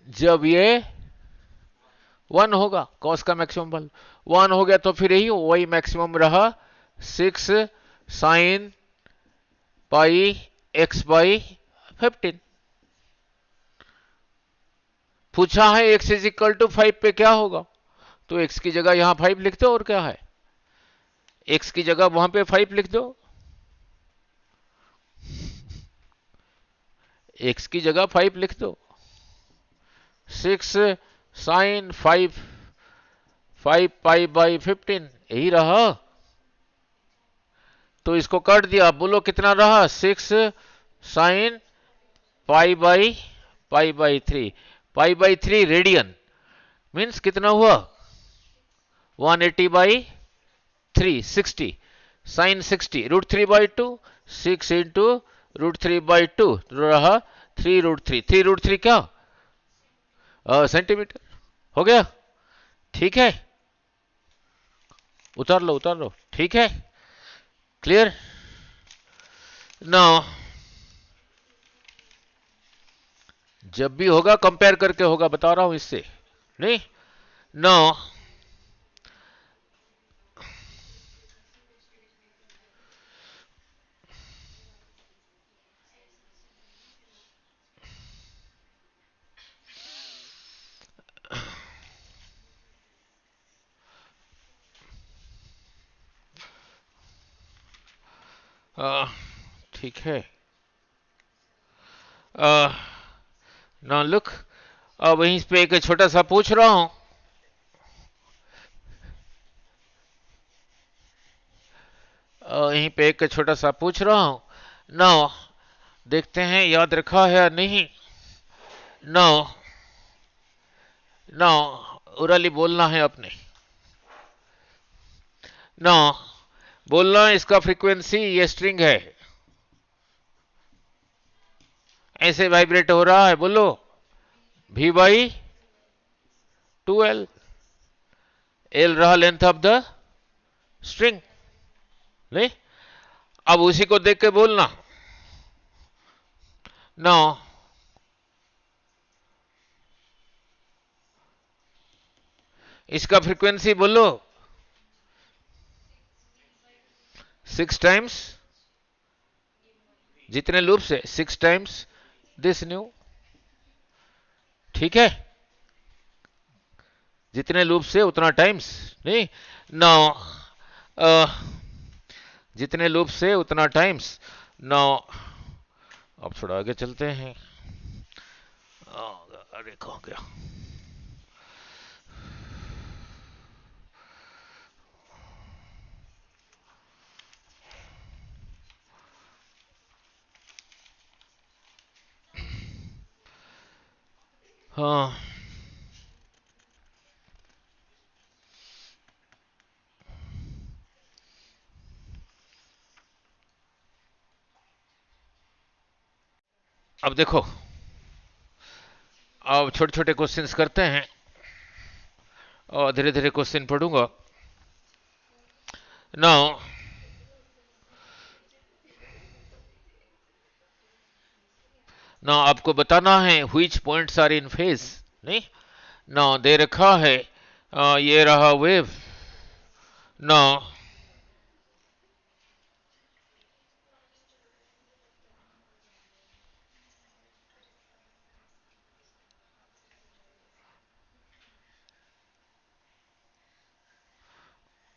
जब ये 1 होगा, कॉस का मैक्सिमम वैल्यू 1 हो गया तो फिर यही वही मैक्सिमम रहा 6 साइन पाई एक्स बाई 15। पूछा है x इज इक्वल टू 5 पे क्या होगा, तो x की जगह यहां 5 लिख दो। और क्या है, x की जगह वहां पे 5 लिख दो, x की जगह 5 लिख दो। 6 साइन 5 पाई बाई 15 यही रहा। तो इसको काट दिया, बोलो कितना रहा? 6 sine pi by 3 radian. Means कितना हुआ 180/3 60 साइन 60 √3/2 6 इंटू √3/2 रहा 3√3 क्या सेंटीमीटर हो गया। ठीक है उतार लो ठीक है क्लियर। नाउ जब भी होगा कंपेयर करके होगा बता रहा हूं इससे नहीं। नाउ ठीक है ना लुक अब वहीं पे एक छोटा सा पूछ रहा हूं यहीं पे एक छोटा सा पूछ रहा हूं ना देखते हैं याद रखा है या नहीं। ना ना उराली बोलना है अपने ना बोलना इसका फ्रीक्वेंसी ये स्ट्रिंग है ऐसे वाइब्रेट हो रहा है बोलो V/2L L रहा लेंथ ऑफ द स्ट्रिंग नहीं। अब उसी को देख के बोलना ना इसका फ्रीक्वेंसी बोलो 6 टाइम्स जितने लूप से 6 टाइम्स दिस न्यू ठीक है जितने लूप से उतना टाइम्स नहीं नौ जितने लूप से उतना टाइम्स नौ। अब थोड़ा आगे चलते हैं अरे कहाँ गया हाँ अब देखो अब छोटे छोटे क्वेश्चंस करते हैं और धीरे धीरे क्वेश्चन पढ़ूंगा नाउ ना आपको बताना है which points are in phase नहीं ना दे रखा है ये रहा वेव ना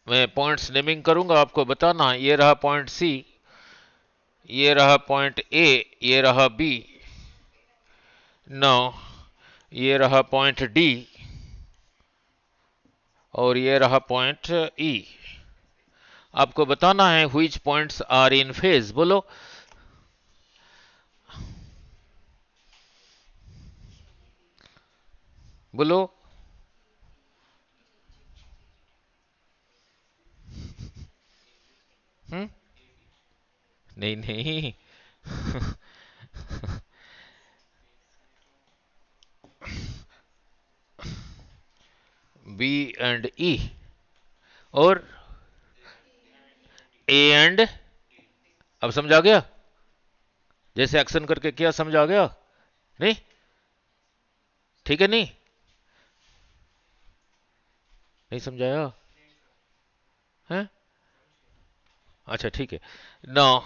मैं पॉइंट्स नेमिंग करूंगा आपको बताना ये रहा पॉइंट सी ये रहा पॉइंट ए ये रहा बी नो ये रहा पॉइंट डी और ये रहा पॉइंट ई। आपको बताना है which points are in phase बोलो बोलो नहीं नहीं बी एंड ई और ए एंड अब समझ आ गया जैसे एक्शन करके किया समझ आ गया नहीं ठीक है नहीं समझाया है अच्छा ठीक है no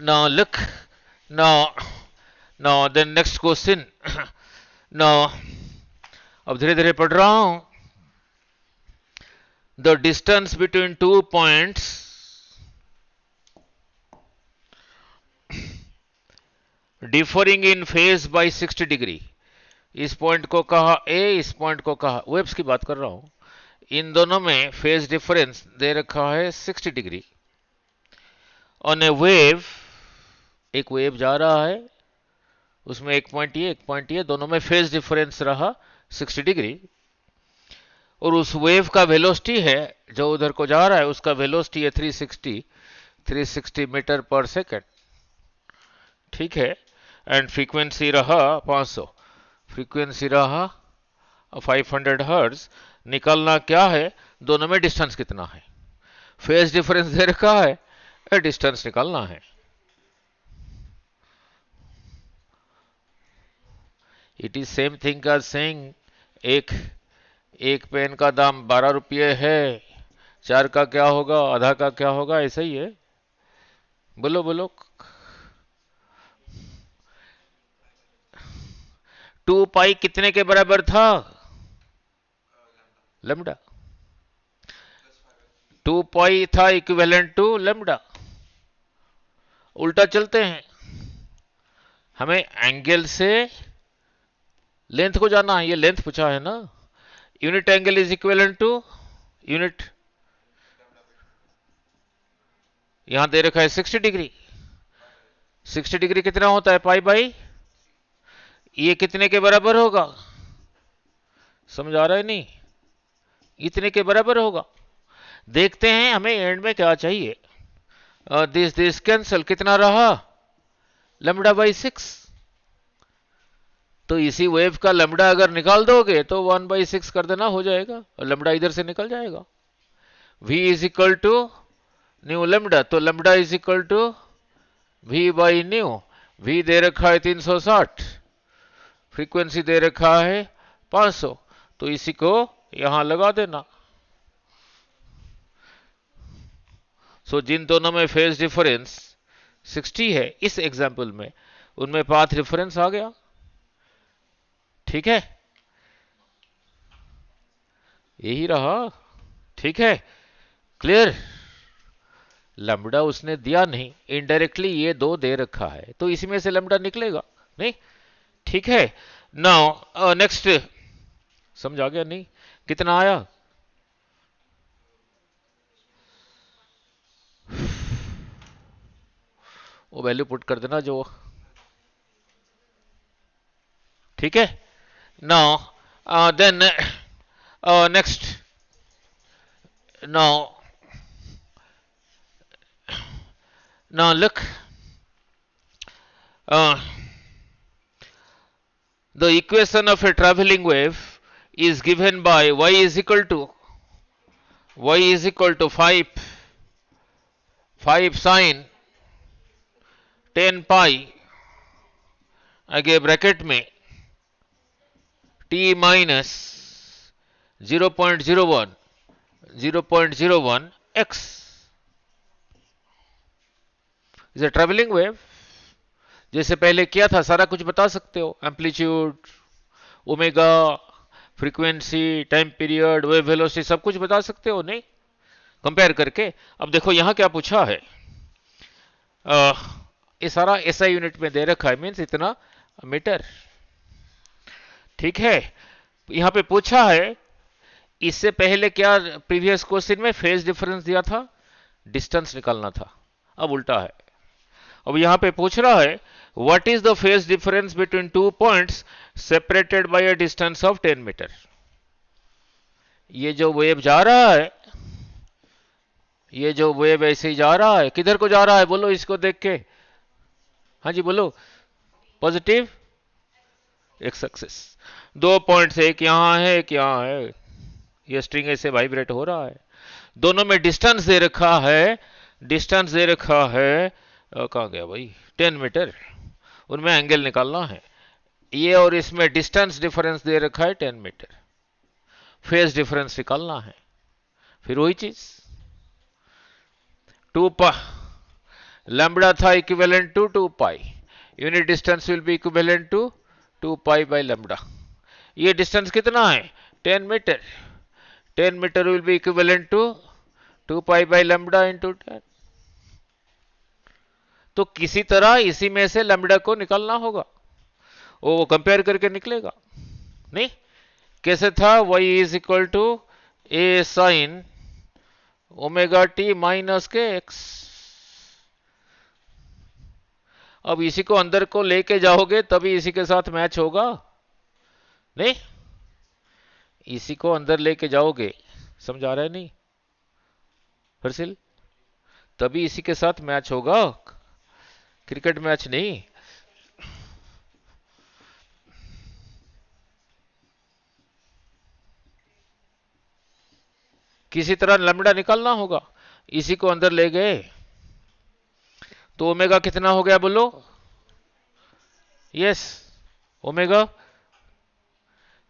no look no no then next question no अब धीरे धीरे पढ़ रहा हूं the distance between 2 points differing in phase by 60 degree इस पॉइंट को कहा ए इस पॉइंट को कहा वेव्स की बात कर रहा हूं इन दोनों में फेज डिफरेंस दे रखा है 60 डिग्री ऑन ए वेव एक वेव जा रहा है उसमें एक पॉइंट ये दोनों में फेज डिफरेंस रहा 60 डिग्री और उस वेव का वेलोसिटी है जो उधर को जा रहा है, उसका वेलोसिटी है 360 मीटर पर सेकेंड। ठीक है, एंड फ्रीक्वेंसी रहा 500, फ्रीक्वेंसी रहा 500 हर्ट्ज। निकालना क्या है, दोनों में डिस्टेंस कितना है, फेज डिफरेंस दे रखा है, डिस्टेंस निकालना है। It is same thing as saying एक पेन का दाम 12 रुपये है, 4 का क्या होगा, आधा का क्या होगा, ऐसा ही है। बोलो बोलो। 2 पाई कितने के बराबर था, लेमडा। 2 पाई था इक्विवेलेंट टू लेमडा। उल्टा चलते हैं, हमें एंगल से लेंथ को जाना है, ये लेंथ पूछा है ना। Unit angle is equivalent to unit, यहां दे रखा है 60 डिग्री। 60 डिग्री कितना होता है, पाई बाई, ये कितने के बराबर होगा, समझ आ रहा है नहीं, इतने के बराबर होगा। देखते हैं हमें एंड में क्या चाहिए। दिस कैंसल, कितना रहा, लैम्डा बाई 6। तो इसी वेव का लैम्डा अगर निकाल दोगे तो 1/6 कर देना, हो जाएगा, और लैम्डा इधर से निकल जाएगा। v is equal to nu lambda, तो lambda is equal to v by nu. v दे रखा है 360, फ्रीक्वेंसी दे रखा है 500, तो इसी को यहां लगा देना। सो जिन दोनों में फेज डिफरेंस 60 है इस एग्जाम्पल में, उनमें पाथ डिफरेंस आ गया। ठीक है, यही रहा। ठीक है, क्लियर। लैम्डा उसने दिया नहीं, इनडायरेक्टली ये दो दे रखा है, तो इसी में से लैम्डा निकलेगा नहीं। ठीक है, नाउ नेक्स्ट, समझ आ गया नहीं, कितना आया, वो वैल्यू पुट कर देना जो। ठीक है, now then next, now look, the equation of a traveling wave is given by y is equal to 5 sin 10 pi, आगे ब्रैकेट में t minus 0.01 x is a travelling wave. जैसे पहले किया था सारा कुछ बता सकते हो, amplitude, omega, frequency, time period, wave velocity, सब कुछ बता सकते हो नहीं, कंपेयर करके। अब देखो यहां क्या पूछा है, ये सारा एसआई यूनिट में दे रखा है, मीन्स इतना मीटर। ठीक है, यहां पे पूछा है, इससे पहले क्या प्रीवियस क्वेश्चन में फेज डिफरेंस दिया था, डिस्टेंस निकालना था, अब उल्टा है। अब यहां पे पूछ रहा है what is the phase difference between 2 points separated by a distance of 10 metre. ये जो वेव जा रहा है, ये जो वेव ऐसे ही जा रहा है, किधर को जा रहा है बोलो इसको देख के, हाँ जी बोलो, पॉजिटिव एक्स एक्सिस। 2 पॉइंट्स, एक यहां है एक यहां है, ये स्ट्रिंग ऐसे वाइब्रेट हो रहा है, दोनों में डिस्टेंस दे रखा है, डिस्टेंस दे रखा है, कहां गया भाई, 10 मीटर, उनमें एंगल निकालना है, ये और इसमें डिस्टेंस डिफरेंस दे रखा है 10 मीटर, फेज डिफरेंस निकालना है। फिर वही चीज 2 लैम्बडा था equivalent to 2 pi, unit distance will be equivalent to 2 pi by lambda. ये डिस्टेंस कितना है 10 metre, 10 metre will be equivalent to 2 pi by lambda into 10। तो किसी तरह इसी में से लैम्बडा को निकालना होगा, वो कंपेयर करके निकलेगा नहीं। कैसे था, y is equal to A sine omega T minus K X. अब इसी को अंदर को लेके जाओगे तभी इसी के साथ मैच होगा नहीं, इसी को अंदर लेके जाओगे, समझ आ रहा है नहीं हर्षिल? तभी इसी के साथ मैच होगा, क्रिकेट मैच नहीं। किसी तरह लैम्ब्डा निकालना होगा। इसी को अंदर ले गए तो ओमेगा कितना हो गया बोलो? Yes, omega.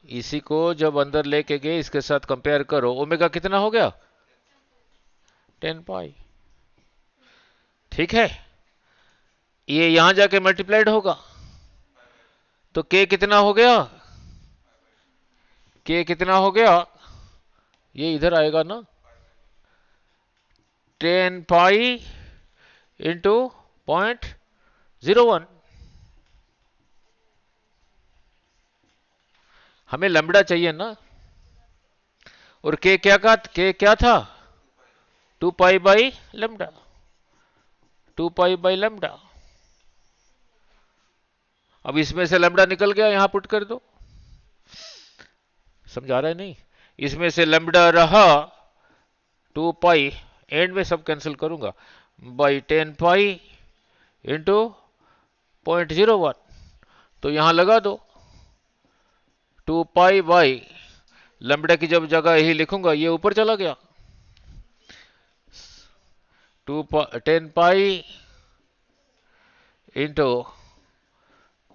इसी को जब अंदर लेके गए इसके साथ कंपेयर करो, ओमेगा कितना हो गया? 10 पाई। ठीक है, ये यहां जाके मल्टीप्लाइड होगा तो के कितना हो गया? के कितना हो गया? ये इधर आएगा ना, 10 पाई इंटू 0.01। हमें लैम्ब्डा चाहिए ना, और के क्या था? 2 pi by lambda, 2 pi by lambda. अब इसमें से लैम्ब्डा निकल गया, यहां पुट कर दो। समझा रहा है नहीं? इसमें से लैम्ब्डा रहा 2 पाई, एंड में सब कैंसिल करूंगा, बाई 10 पाई इंटू 0.01। तो यहां लगा दो 2 पाई बाई लैम्ब्डा की जब जगह यही लिखूंगा, ये ऊपर चला गया, 10 पाई इंटू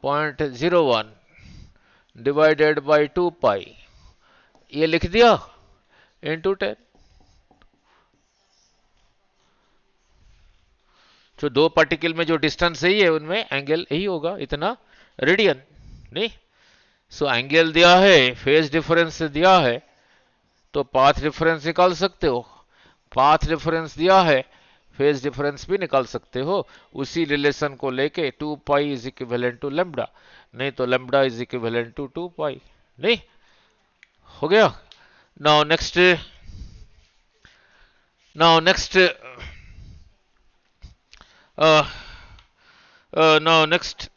0.01 डिवाइडेड बाई 2 पाई, ये लिख दिया, इंटू 10। जो दो पार्टिकल में जो डिस्टेंस सही है उनमें एंगल यही होगा, इतना रेडियन नहीं। सो एंगल दिया है, फेज डिफरेंस दिया है, तो पाथ डिफरेंस निकाल सकते हो। पाथ डिफरेंस दिया है, फेज डिफरेंस भी निकाल सकते हो, उसी रिलेशन को लेके 2 pi is equivalent to lambda, नहीं तो lambda is equivalent to 2 pi. नहीं हो गया? Now next, now next, now next,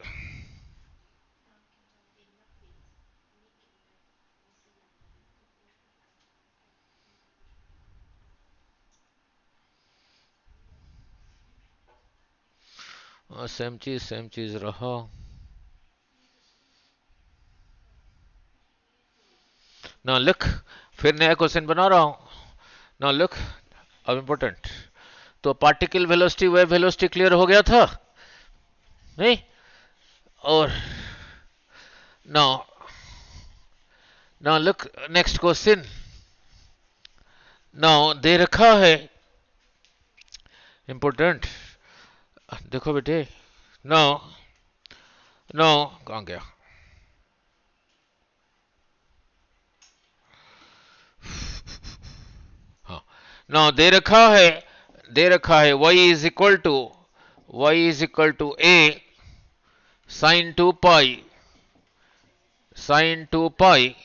same चीज रहा। ना लुक, फिर नया क्वेश्चन बना रहा हूं। ना लुक, अब इंपॉर्टेंट, तो particle velocity wave velocity clear हो गया था नहीं? और now, now look next question. Now they रखा है इंपॉर्टेंट, देखो बेटे। नाउ, नाउ कहां गया? हाँ, नाउ दे रखा है, दे रखा है y is equal to a sine 2 pi, sine 2 pi,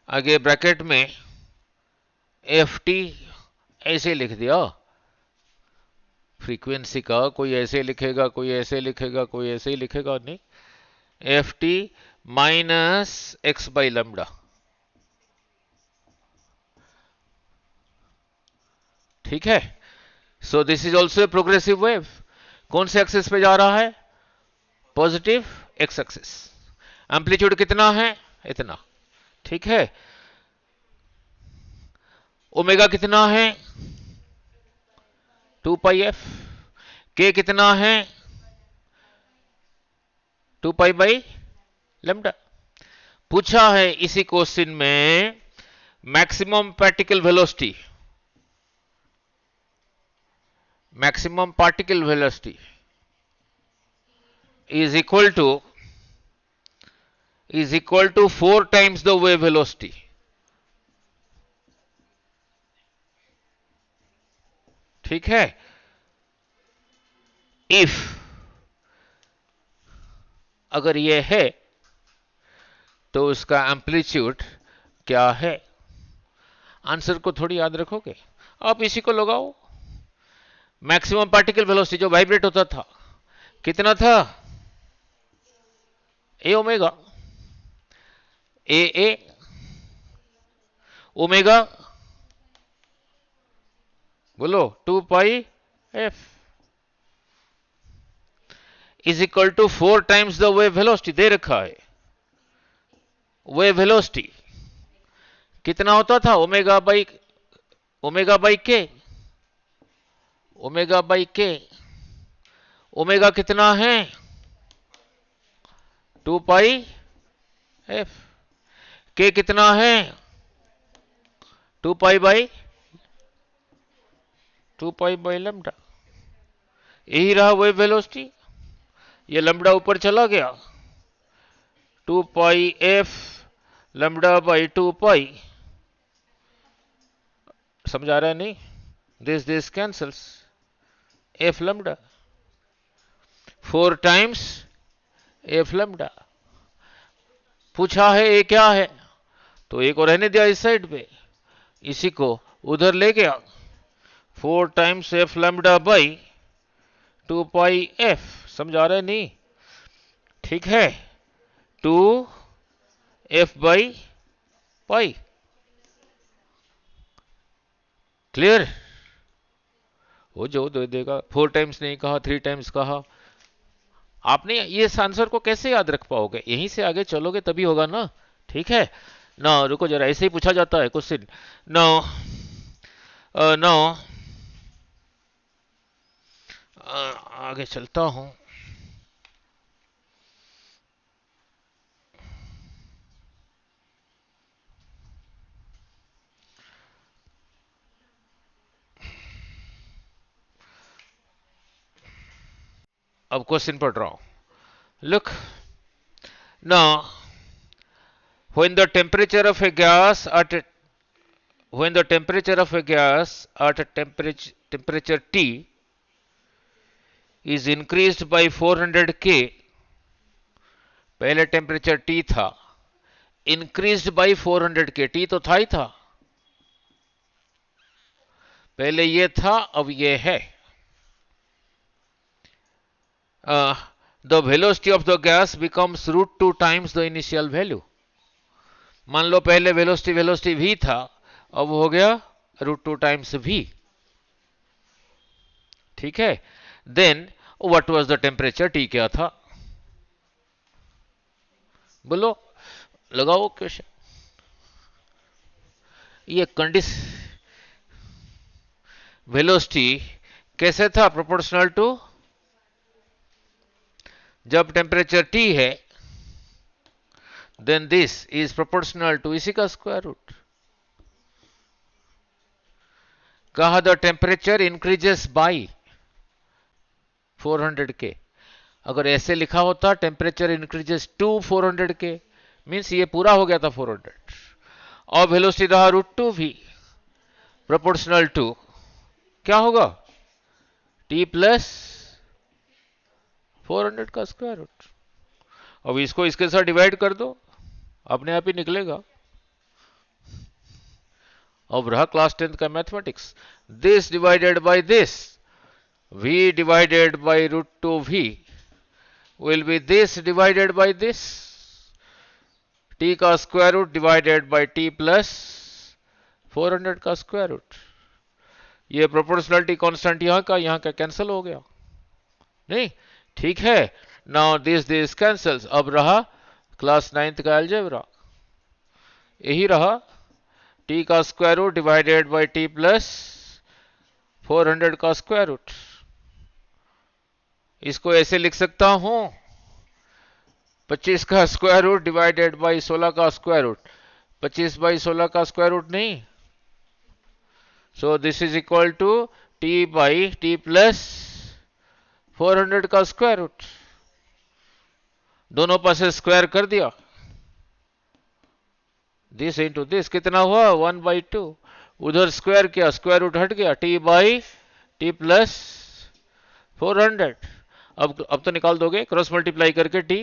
आगे ब्रैकेट में एफ टी, ऐसे लिख दिया। फ्रीक्वेंसी का कोई ऐसे लिखेगा, कोई ऐसे लिखेगा, कोई ऐसे ही लिखेगा, नहीं, F T minus x by lambda. ठीक है, सो this is also a progressive wave. कौन से एक्सिस पे जा रहा है? Positive x axis. एम्पलीट्यूड कितना है? इतना। ठीक है, ओमेगा कितना है? 2 पाई एफ। के कितना है? 2 पाई बाई लैम्ब्डा। पूछा है इसी क्वेश्चन में maximum particle velocity, maximum particle velocity is equal to 4 times the wave velocity. ठीक है, if अगर ये है तो उसका एम्पलीट्यूड क्या है? आंसर को थोड़ी याद रखोगे, आप इसी को लगाओ। मैक्सिमम पार्टिकल वेलोसिटी जो वाइब्रेट होता था कितना था? ए ओमेगा, ए ओमेगा बोलो 2 pi F is equal to 4 times the wave velocity दे रखा है। वेव वेलोसिटी कितना होता था? Omega by K, omega by K. Omega कितना है? 2 पाई एफ। के कितना है? 2 पाई बाई लैम्डा। यही रहा वेव वेलोसिटी। ये लैम्डा ऊपर चला गया, 2 पाई एफ लैम्डा बाई 2 पाई। समझ आ रहा है नहीं? This cancels, F lambda 4 times F lambda. पूछा है ये क्या है, तो एक को रहने दिया इस साइड पे, इसी को उधर ले गया। 4 times F lambda by 2 pi F. समझ आ रहा है नहीं? ठीक है, 2 एफ बाई पाई। क्लियर हो जो दे देगा। 4 टाइम्स नहीं कहा, 3 टाइम्स कहा। आपने ये आंसर को कैसे याद रख पाओगे? यहीं से आगे चलोगे तभी होगा ना। ठीक है ना, रुको जरा, ऐसे ही पूछा जाता है क्वेश्चन। नो नो आगे चलता हूं। अब क्वेश्चन पढ़ रहा हूं। Look now, when the temperature of a gas at a, when the temperature of a gas at a temperature T is increased by 400 K, पहले टेम्परेचर T था, increased by 400 K, T तो था ही था, पहले ये था अब ये है। The velocity of the gas becomes root 2 times the initial value। मान लो पहले वेलोसिटी v था, अब हो गया √2 टाइम्स v। ठीक है, then what was the temperature? T क्या था? बोलो, लगाओ क्वेश्चन। ये वेलोसिटी कैसे था? प्रोपोर्शनल टू, जब टेम्परेचर T है then this is proportional to इसी का स्क्वायर रूट। कहा the temperature increases by 400 K. अगर ऐसे लिखा होता टेम्परेचर इंक्रीजेस टू 400 के, मीन्स ये पूरा हो गया था 400। और वेलोसिटी रहा √2 भी, प्रोपोर्शनल टू क्या होगा? T प्लस 400 का स्क्वायर रूट। अब इसको इसके साथ डिवाइड कर दो, अपने आप ही निकलेगा। अब रहा क्लास 10th का mathematics. This divided by this, v divided by √2 v will be this divided by this, t का square root divided by t plus 400 का स्क्वायर रूट। ये प्रोपोर्शनलिटी कांस्टेंट यहाँ का कैंसिल हो गया नहीं? ठीक है, नाउ दिस कैंसल्स। अब रहा क्लास 9th का अलजेब्रा, यही रहा t का square root divided by t plus 400 का स्क्वायर रूट। इसको ऐसे लिख सकता हूं, 25 का स्क्वायर रूट डिवाइडेड बाई 16 का स्क्वायर रूट। 25 बाई 16 का स्क्वायर रूट नहीं, so this is equal to T by T plus 400 का स्क्वायर रूट। दोनों पास स्क्वायर कर दिया, दिस इंटू दिस कितना हुआ? 1/2। उधर स्क्वायर किया, स्क्वायर रूट हट गया, टी बाई टी प्लस 400। अब तो निकाल दोगे क्रॉस मल्टीप्लाई करके टी।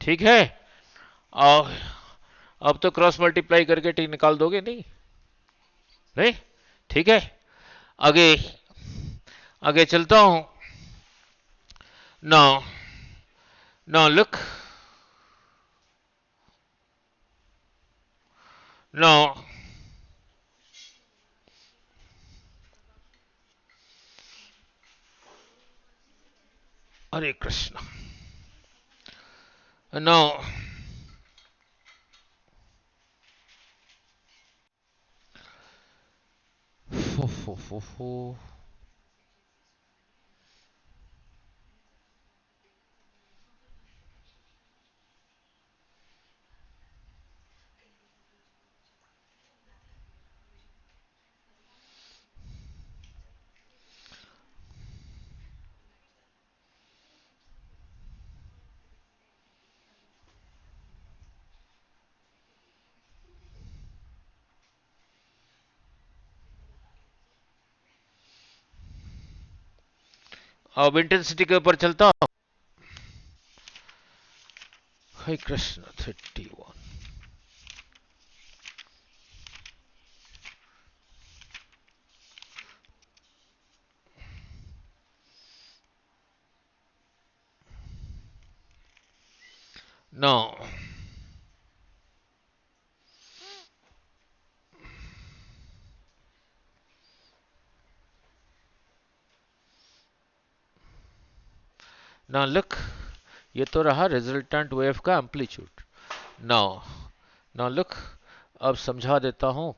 ठीक है, और अब तो क्रॉस मल्टीप्लाई करके टी निकाल दोगे नहीं? नहीं? ठीक है, आगे आगे चलता हूं। Now look, now Hare Krishna. Now, fo, fo, fo, fo. अब इंटेंसिटी के ऊपर चलता हूं। हरे कृष्ण 31। Now, now look, ये तो रहा रिजल्टेंट वेव का एम्पलीट्यूड। नाउ नाउ लुक, अब समझा देता हूं